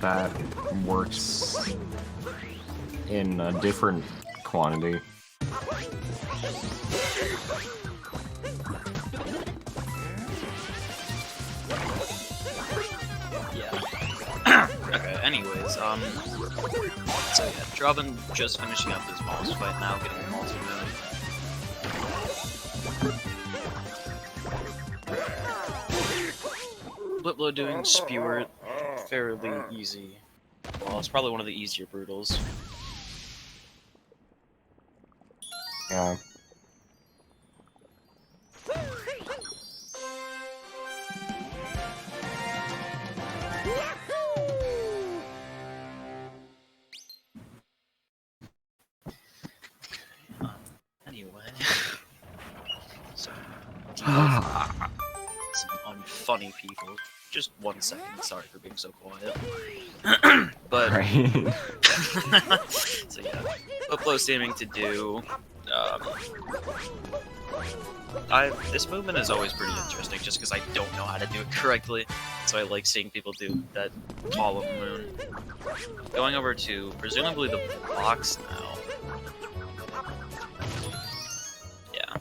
Speaker 1: That works in a different quantity.
Speaker 2: Okay, anyways. anyways, so yeah, Trobbin just finishing up his boss fight now, getting the multi-moon. BlipBlo doing Spewer, fairly easy. Well, it's probably one of the easier brutals.
Speaker 1: Yeah.
Speaker 2: Anyway, so some unfunny people. Just 1 second. Sorry for being so quiet. But
Speaker 1: Right.
Speaker 2: so yeah, BlipBlo seeming to do. This movement is always pretty interesting, just because I don't know how to do it correctly. So I like seeing people do that column moon. Going over to presumably the box now. Yeah.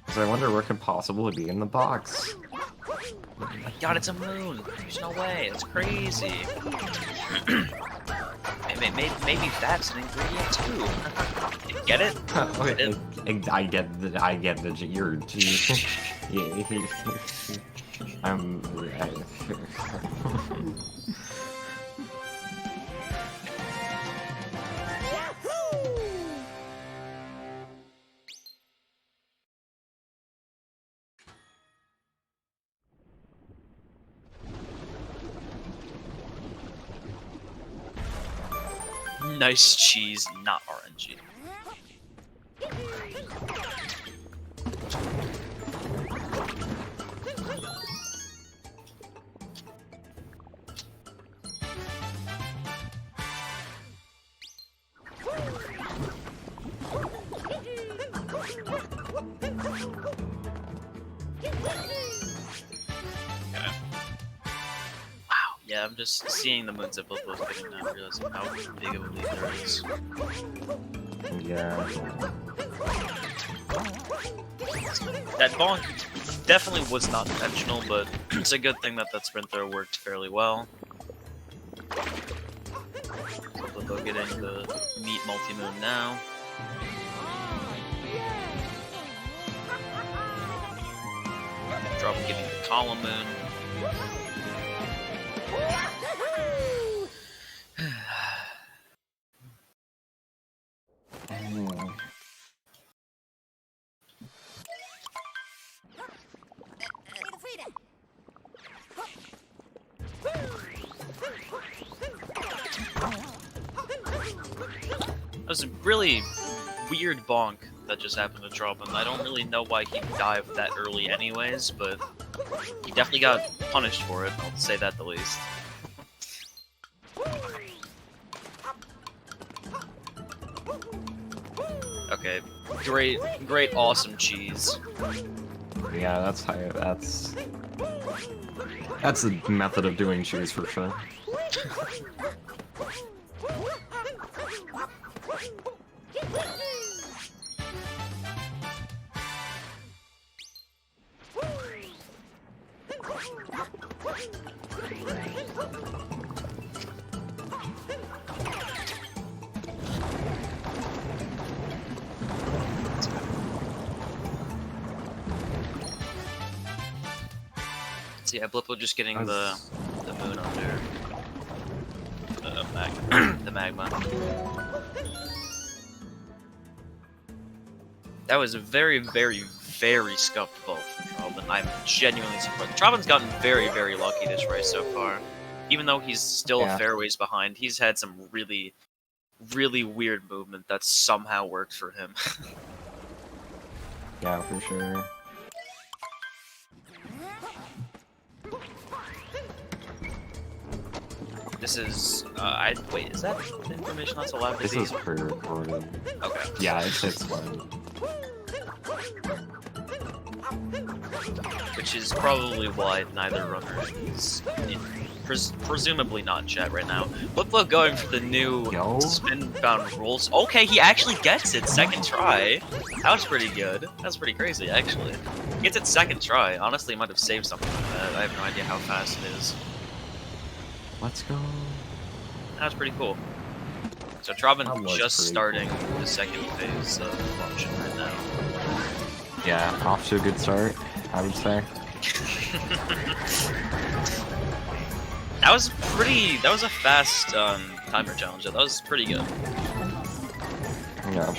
Speaker 1: So I wonder what could possibly be in the box.
Speaker 2: Oh my god, it's a moon! There's no way, it's crazy! maybe that's an ingredient too. Get it?
Speaker 1: Okay, I get the you're yeah.
Speaker 2: Nice cheese, not RNG. Yeah, I'm just seeing the moons that BlipBlo's getting now, realizing how big of a lead there is.
Speaker 1: Yeah.
Speaker 2: That bonk definitely was not intentional, but it's a good thing that that sprint throw worked fairly well. So BlipBlo getting the meat multi-moon now. Trobbin getting the column moon. That was a really weird bonk that just happened to Trobbin. I don't really know why he dived that early anyways, but he definitely got punished for it, I'll say that the least. Okay, great, awesome cheese.
Speaker 1: Yeah, that's the method of doing cheese for sure.
Speaker 2: So yeah, BlipBlo just getting the moon under the magma. That was a very scuffed ball from Trobbin. I'm genuinely surprised. Trobbin's gotten very lucky this race so far. Even though he's still a fair ways behind, he's had some really weird movement that somehow worked for him.
Speaker 1: Yeah, for sure.
Speaker 2: This is, wait, is that information that's allowed to
Speaker 1: This
Speaker 2: be?
Speaker 1: is pre-recorded.
Speaker 2: Okay.
Speaker 1: Yeah, it's one.
Speaker 2: Which is probably why neither runner is presumably not in chat right now. BlipBlo going for the new spin-bound rules. Okay, he actually gets it, second try. That was pretty good. That was pretty crazy, actually. Gets its second try. Honestly, might have saved something like that. I have no idea how fast it is.
Speaker 1: Let's go.
Speaker 2: That's pretty cool. So Trobbin just
Speaker 1: pretty
Speaker 2: starting the second phase of launching right now.
Speaker 1: Yeah, off to a good start, I would say.
Speaker 2: That was pretty. That was a fast timer challenge. That was pretty good.
Speaker 1: Yeah.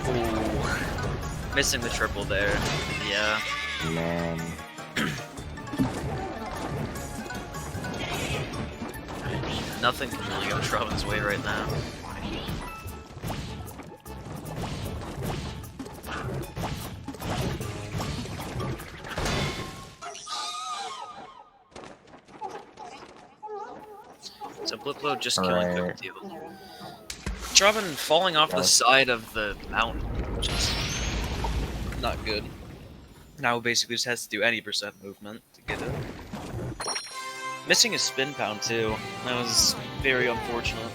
Speaker 2: Ooh. Missing the triple there. Yeah.
Speaker 1: Man.
Speaker 2: Nothing can really go Trobbin's way right now. So BlipBlo just killing Cockatiel. Trobbin falling off the side of the mountain, which is not good. Now basically just has to do any percent movement to get it. Missing his spin pound too. That was very unfortunate.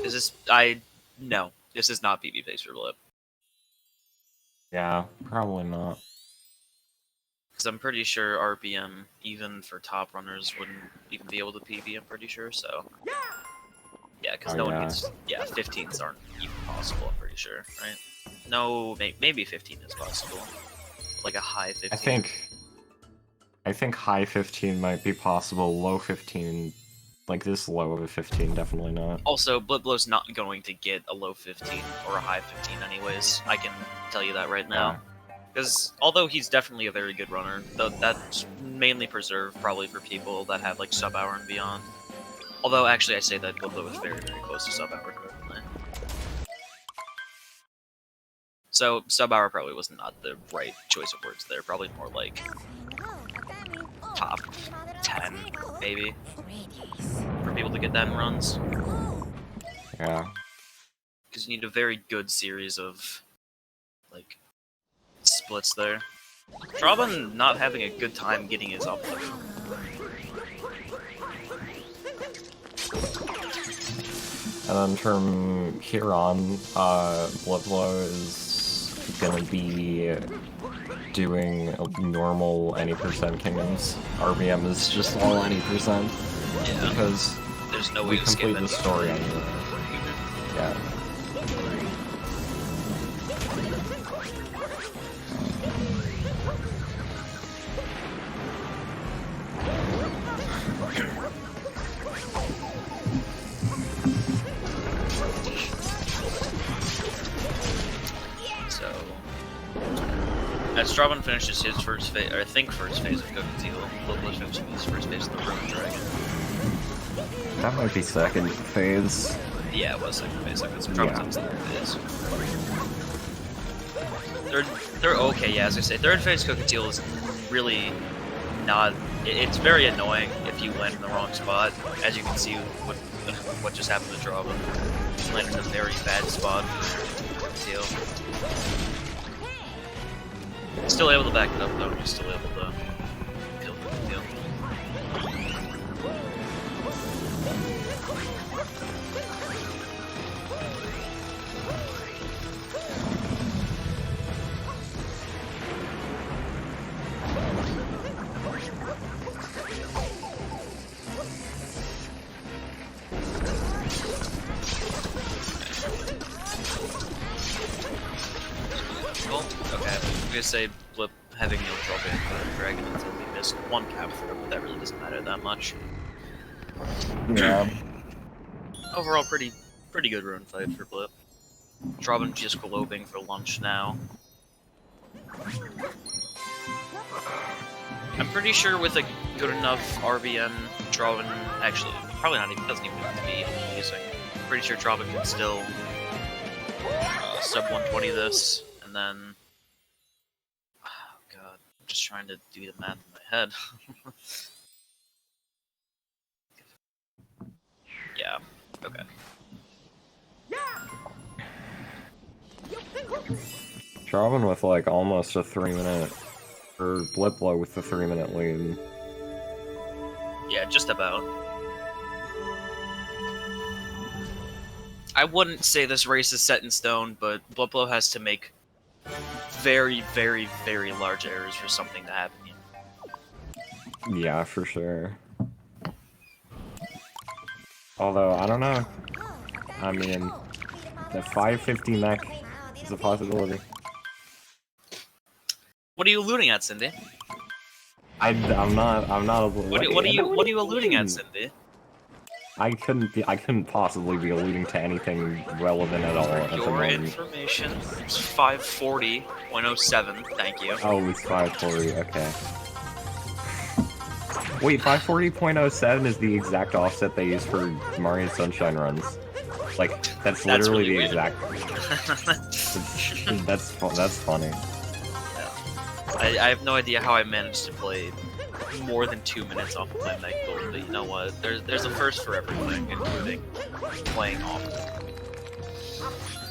Speaker 2: Is this no. This is not PB pace for Blip.
Speaker 1: Yeah, probably not.
Speaker 2: Because I'm pretty sure RPM, even for top runners, wouldn't even be able to PB, I'm pretty sure, so... Yeah, because no one gets... Yeah, 15s aren't even possible, I'm pretty sure, right? No, maybe 15 is possible. Like a high 15.
Speaker 1: I think high 15 might be possible, low 15... Like this low of a 15, definitely not.
Speaker 2: Also, BlipBlo's not going to get a low 15 or a high 15 anyways. I can tell you that right now. Because although he's definitely a very good runner, though that's mainly preserved probably for people that have like sub-hour and beyond. Although actually I say that BlipBlo is very, very close to sub-hour currently. So sub-hour probably was not the right choice of words there. Probably more like top 10, maybe, for people to get that in runs.
Speaker 1: Yeah.
Speaker 2: Because you need a very good series of, like, splits there. Trobbin not having a good time getting his up there.
Speaker 1: And then from here on, BlipBlo is gonna be doing normal any percent kingdoms. RBM is just all any percent.
Speaker 2: Yeah.
Speaker 1: Because
Speaker 2: there's no way
Speaker 1: we
Speaker 2: to skip
Speaker 1: complete the story anyway. Yeah.
Speaker 2: So, as Trobbin finishes his first phase, or I think first phase of Cockatiel, BlipBlo finishes his first phase of the Ruined Dragon.
Speaker 1: That might be second phase.
Speaker 2: Yeah, it was second phase. Second, so Trobbin's on third phase. Third, okay, yeah, as I say, third phase Cockatiel is really not. It's very annoying if you land in the wrong spot. As you can see, what just happened to Trobbin. He landed in a very bad spot for Cockatiel. Still able to back it up though. He's still able to kill Cockatiel. Well, okay, I'm gonna say Blip having no trouble with Dragon until we missed one cap throw, but that really doesn't matter that much.
Speaker 1: Yeah.
Speaker 2: Overall, pretty good rune fight for Blip. Trobbin just globing for lunch now. I'm pretty sure with a good enough RBN, Trobbin actually probably not even doesn't even have to be amazing. I'm pretty sure Trobbin can still sub 120 this, and then oh god, I'm just trying to do the math in my head. Yeah. Okay.
Speaker 1: Trobbin with like almost a 3-minute Or BlipBlo with the 3-minute lead.
Speaker 2: Yeah, just about. I wouldn't say this race is set in stone, but BlipBlo has to make very, very, very large errors for something to happen here.
Speaker 1: Yeah, for sure. Although, I don't know. I mean, the 550 mech is a possibility.
Speaker 2: What are you alluding at, Cindy?
Speaker 1: I'm not.
Speaker 2: What are you alluding at, Cindy?
Speaker 1: I couldn't possibly be alluding to anything relevant at all at the
Speaker 2: Your
Speaker 1: moment.
Speaker 2: information is 540.07. Thank you.
Speaker 1: Oh, it's 540. Okay. Wait, 540.07 is the exact offset they use for Mario Sunshine runs. Like, that's literally
Speaker 2: really
Speaker 1: the
Speaker 2: weird.
Speaker 1: exact. That's funny.
Speaker 2: Yeah. I have no idea how I managed to play more than 2 minutes off of my mech build, but you know what? There's a first for everything, including playing off.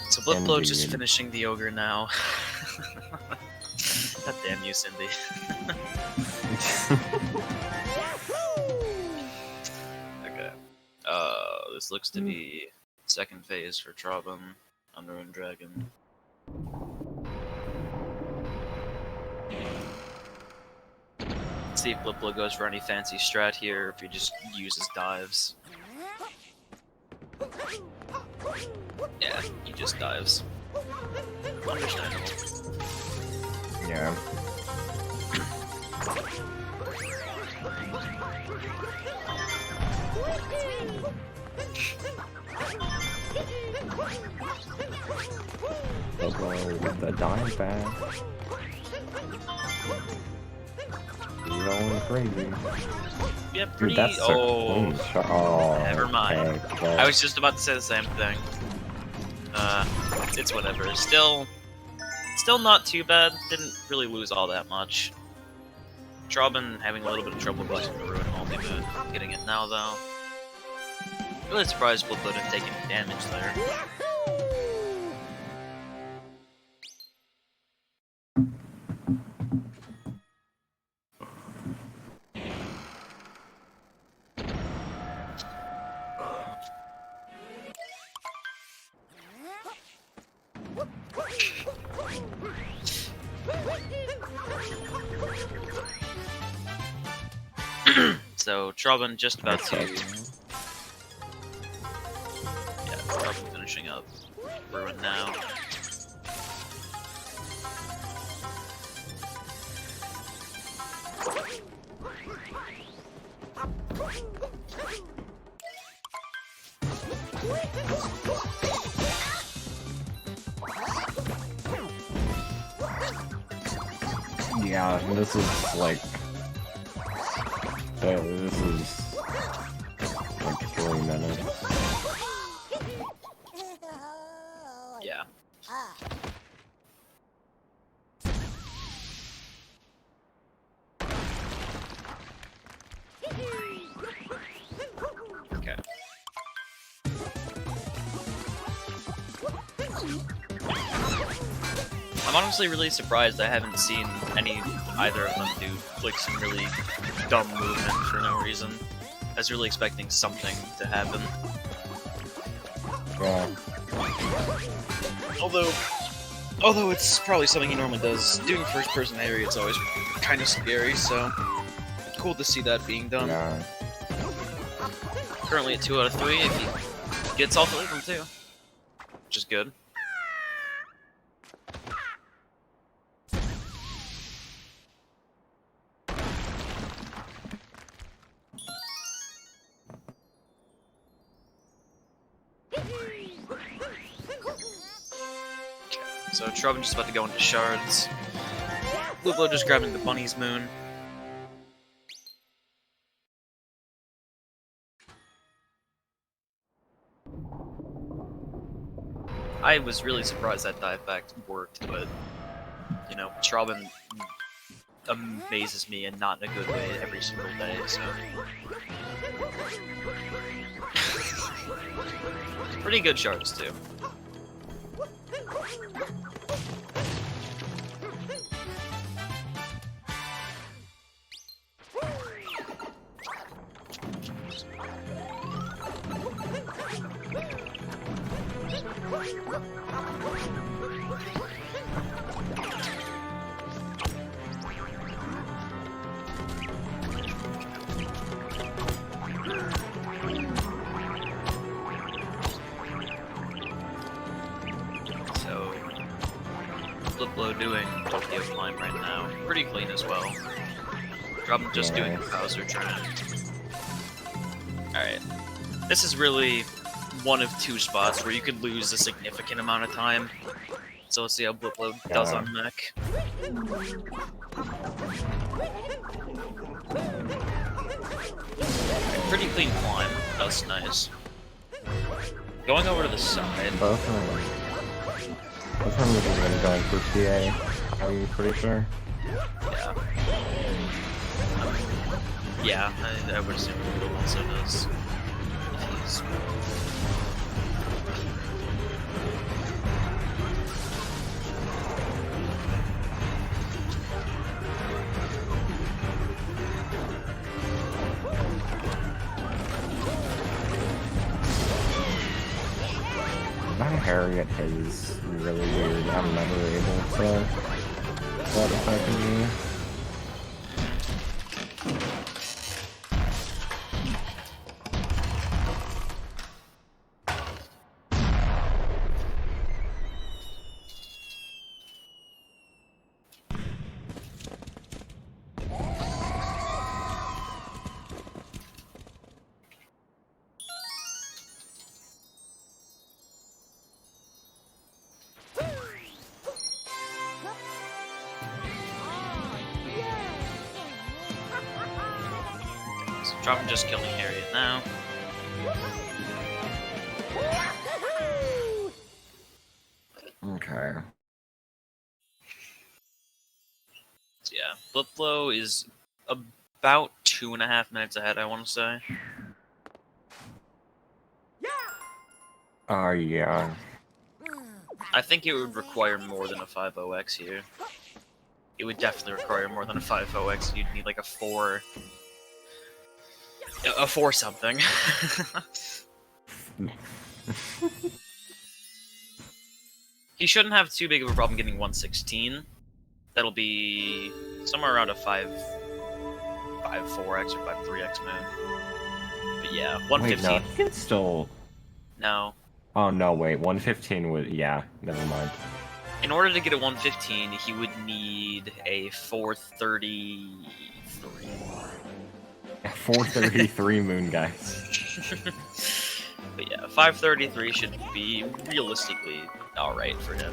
Speaker 2: So BlipBlo just finishing the ogre now. God damn you, Cindy. Okay. This looks to be second phase for Trobbin, Unruined Dragon. Let's see if BlipBlo goes for any fancy strat here, or if he just uses dives. Yeah, he just dives. Understandable.
Speaker 1: Yeah. BlipBlo with the dive back. He's going crazy.
Speaker 2: Yeah, pretty.
Speaker 1: Dude, that's
Speaker 2: oh, never mind.
Speaker 1: Okay, well.
Speaker 2: I was just about to say the same thing. It's whatever. Still not too bad. Didn't really lose all that much. Trobbin having a little bit of trouble busting the Ruin multi-move. Getting it now, though. Really surprised BlipBlo didn't take any damage there. So Trobbin just about to. Yeah, Trobbin finishing up Ruin now.
Speaker 1: Yeah, this is like. This is like 3 minutes.
Speaker 2: Yeah. Okay. I'm honestly really surprised I haven't seen either of them do clicks and really dumb movement for no reason. I was really expecting something to happen.
Speaker 1: Yeah.
Speaker 2: Although it's probably something he normally does. Doing first person area, it's always kind of scary, so cool to see that being done.
Speaker 1: Yeah.
Speaker 2: Currently at 2 out of 3 if he gets all 3 of them too. Which is good. So Trobbin just about to go into shards. BlipBlo just grabbing the bunny's moon. I was really surprised that dive back worked, but you know, Trobbin amazes me and not in a good way every single day, so pretty good shards too. So, BlipBlo doing Tokyo Climb right now. Pretty clean as well. Trobbin just doing Bowser Track. Alright. This is really one of two spots where you could lose a significant amount of time. So let's see how BlipBlo does on mech. Pretty clean climb. That's nice. Going over to the side.
Speaker 1: Both of them are going for PA. Are you pretty sure?
Speaker 2: Yeah. Yeah, I would assume Blue also does. If he's...
Speaker 1: My Harriet is really weird. I'm never able to let affect me.
Speaker 2: Trobbin just killing Harriet now.
Speaker 1: Okay.
Speaker 2: So yeah, BlipBlo is about 2.5 minutes ahead, I want to say.
Speaker 1: Yeah.
Speaker 2: I think it would require more than a 5.0x here. It would definitely require more than a 5.0x. You'd need like a 4... a 4 something. He shouldn't have too big of a problem getting 116. That'll be somewhere around a 5.4x or 5.3x moon. But yeah, 115.
Speaker 1: Wait, no, he can still...
Speaker 2: No.
Speaker 1: Oh, no, wait, 115 would... Yeah, never mind.
Speaker 2: In order to get a 115, he would need a 433.
Speaker 1: 433 moon, guys.
Speaker 2: But yeah, 533 should be realistically alright for him.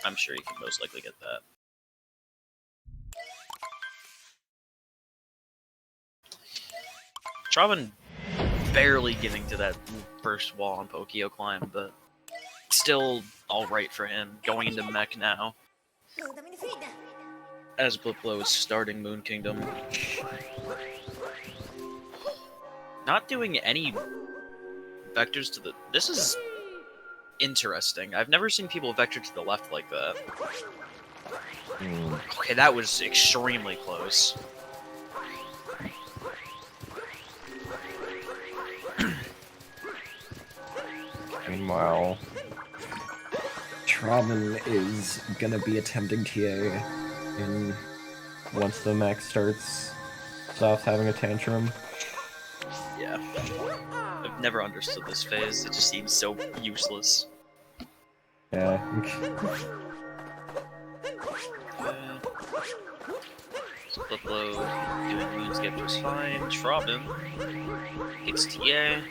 Speaker 2: I'm sure he can most likely get that. Trobbin barely getting to that first wall on Pokio Climb, but still alright for him. Going into mech now. As BlipBlo is starting Moon Kingdom. Not doing any vectors to the... This is interesting. I've never seen people vector to the left like that. Okay, that was extremely close.
Speaker 1: Meanwhile, Trobbin is gonna be attempting TA once the mech stops having a tantrum.
Speaker 2: Yeah. I've never understood this phase. It just seems so useless.
Speaker 1: Yeah.
Speaker 2: BlipBlo doing Moonscape just fine. Trobbin hits TA.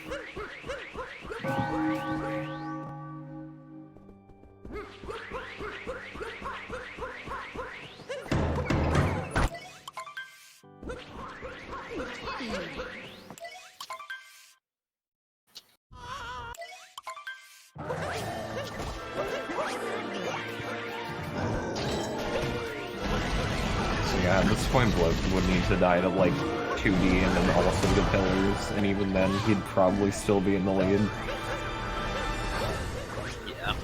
Speaker 1: Yeah, at this point, Blip would need to die to, like, 2D and then also the pillars, and even then, he'd probably still be in the lead.
Speaker 2: Yeah.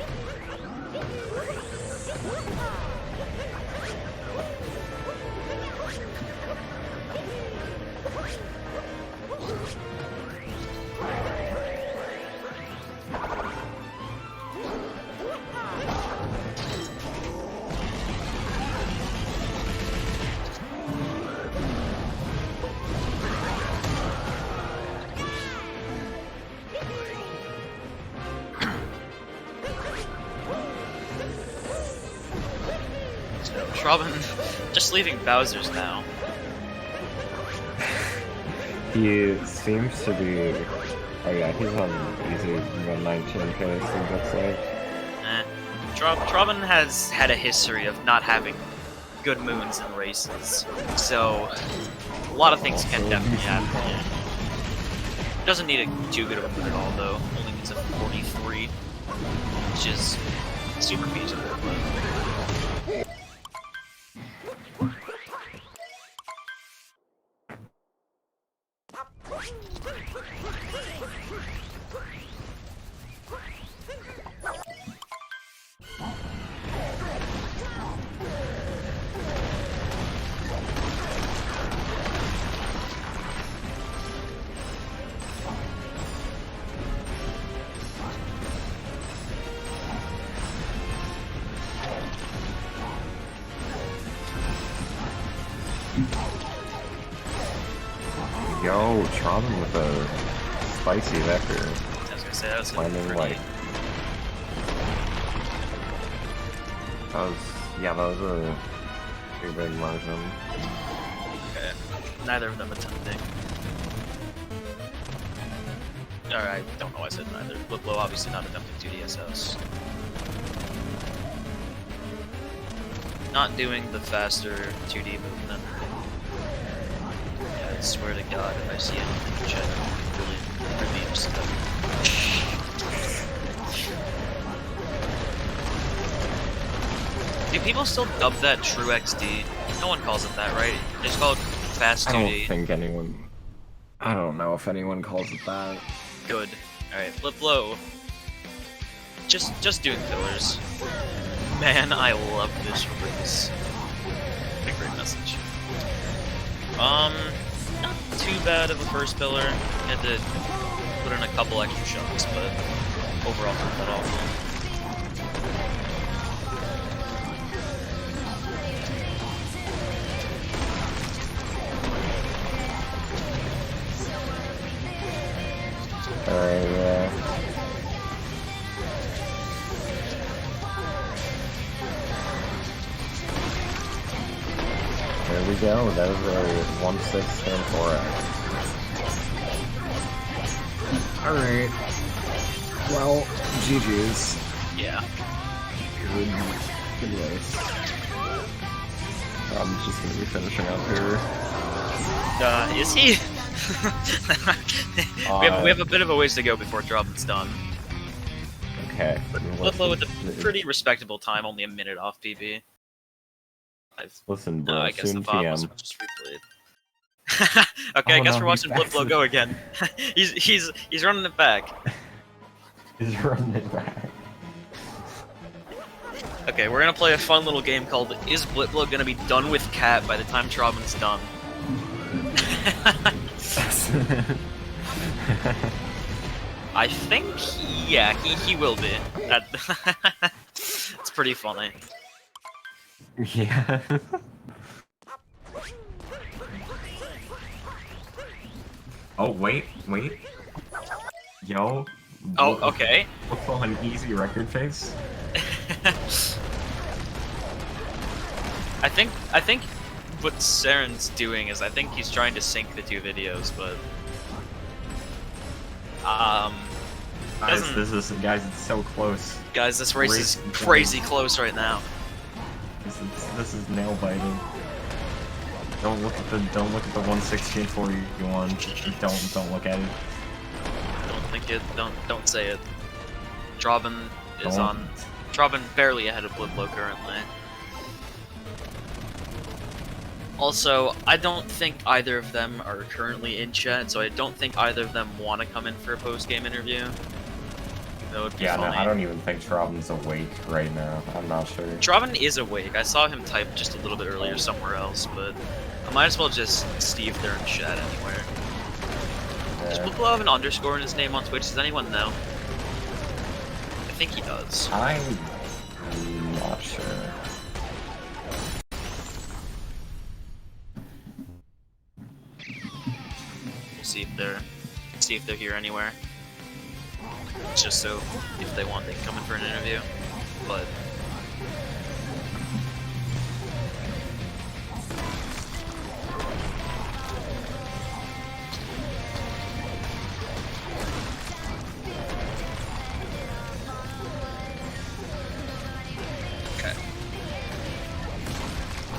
Speaker 2: Trobbin just leaving Bowser's now.
Speaker 1: He seems to be... Oh yeah, he's on easy 119k, so that's like...
Speaker 2: Trobbin has had a history of not having good moons in races, so a lot of things can definitely happen. Yeah. Doesn't need a too good of a moon at all, though. Only needs a 43, which is super feasible. But...
Speaker 1: Yo, Trobbin with a spicy vector.
Speaker 2: I was gonna say, that was
Speaker 1: Finding
Speaker 2: pretty...
Speaker 1: like... That was a pretty big margin.
Speaker 2: Okay. Neither of them attempting. Alright, I don't know why I said neither. BlipBlo obviously not attempting 2DSS. Not doing the faster 2D movement. Yeah, I swear to God, if I see anything in chat, I'm really upset. Do people still dub that True XD? No one calls it that, right? They just call it Fast 2D.
Speaker 1: I don't think anyone... I don't know if anyone calls it that.
Speaker 2: Good. Alright, BlipBlo. Just doing fillers. Man, I love this race. What a great message. Not too bad of a first filler. Had to put in a couple extra shots, but overall not that awful.
Speaker 1: Alright, yeah. There we go, that was a 1.6 4x. Alright. Well, GG's.
Speaker 2: Yeah.
Speaker 1: Good race. I'm just gonna be finishing up here.
Speaker 2: Is he? we have a bit of a ways to go before Trobbin's done.
Speaker 1: Okay.
Speaker 2: BlipBlo with a pretty respectable time, only a minute off PB.
Speaker 1: Listen, bro,
Speaker 2: No, I guess
Speaker 1: soon
Speaker 2: the VOD
Speaker 1: PM.
Speaker 2: was just replayed. Okay, I guess we're watching BlipBlo go again. he's running it back.
Speaker 1: He's running it back.
Speaker 2: Okay, we're gonna play a fun little game called Is BlipBlo gonna be done with Cat by the time Trobbin's done? I think, yeah, he will be. It's pretty funny.
Speaker 1: Yeah. Oh, wait. Yo.
Speaker 2: Oh, okay.
Speaker 1: Look for an easy record face.
Speaker 2: I think what Saren's doing is I think he's trying to sync the two videos, but
Speaker 1: guys, guys, it's so close.
Speaker 2: Guys, this race is crazy close right now.
Speaker 1: This is nail biting. Don't look at the 116 41. Don't look at it.
Speaker 2: Don't think it. Don't say it. Trobbin is on. Trobbin barely ahead of BlipBlo currently. Also, I don't think either of them are currently in chat, so I don't think either of them want to come in for a post-game interview. That would be funny.
Speaker 1: No, I don't even think Trobbin's awake right now. I'm not sure.
Speaker 2: Trobbin is awake. I saw him type just a little bit earlier somewhere else, but I might as well just see if they're in chat anywhere. Yeah. Does BlipBlo have an underscore in his name on Twitch? Does anyone know? I think he does.
Speaker 1: I'm not sure.
Speaker 2: We'll see if they're here anywhere. Just so if they want, they can come in for an interview. But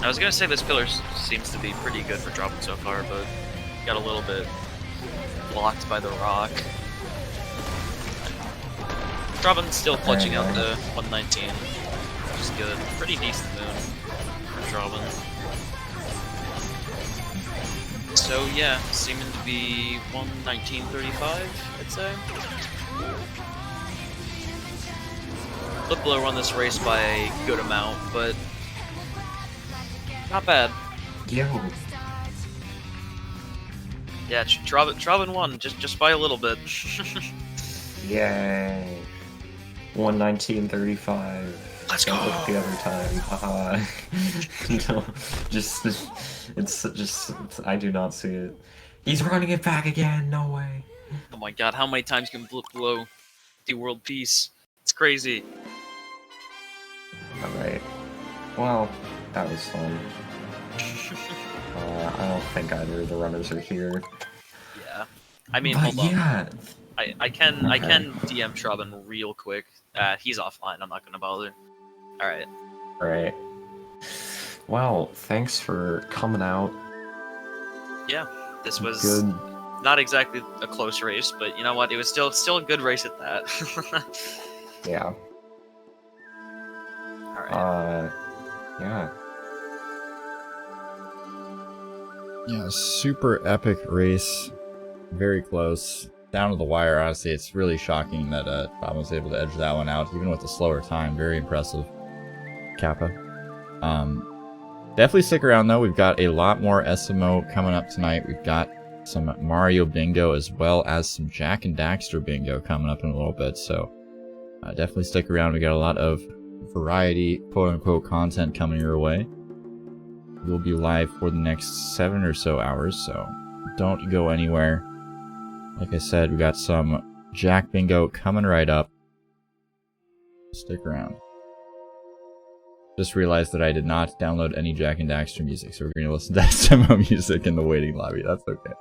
Speaker 2: I was gonna say this pillar seems to be pretty good for Trobbin so far, but got a little bit blocked by the rock. Trobbin's still clutching out the 119, which is good. Pretty decent moon for Trobbin. So yeah, seeming to be 119.35, I'd say. BlipBlo won this race by a good amount, but not bad.
Speaker 1: Yo.
Speaker 2: Yeah, Trobbin won just by a little bit.
Speaker 1: Yay. 119.35.
Speaker 2: Let's
Speaker 1: Don't
Speaker 2: go.
Speaker 1: look the other time. Haha. No, it's I do not see it. He's running it back again. No way.
Speaker 2: Oh my god, how many times can BlipBlo do world peace? It's crazy.
Speaker 1: All right. Well, that was fun. I don't think either of the runners are here.
Speaker 2: Yeah. I mean,
Speaker 1: But
Speaker 2: hold on.
Speaker 1: yeah.
Speaker 2: I can DM Trobbin real quick. He's offline. I'm not gonna bother. All right.
Speaker 1: All right. Well, thanks for coming out.
Speaker 2: Yeah, this was
Speaker 1: Good.
Speaker 2: not exactly a close race, but you know what? It was still a good race at that.
Speaker 1: Yeah.
Speaker 2: All right.
Speaker 1: Yeah.
Speaker 4: Yeah, super epic race. Very close. Down to the wire, honestly. It's really shocking that Bob was able to edge that one out, even with a slower time. Very impressive. Kappa. Definitely stick around, though. We've got a lot more SMO coming up tonight. We've got some Mario bingo as well as some Jack and Daxter bingo coming up in a little bit, so definitely stick around. We got a lot of variety, quote-unquote, content coming your way. We'll be live for the next 7 or so hours, so don't go anywhere. Like I said, we got some Jack bingo coming right up. Stick around. Just realized that I did not download any Jack and Daxter music, so we're going to listen to SMO music in the waiting lobby. That's okay.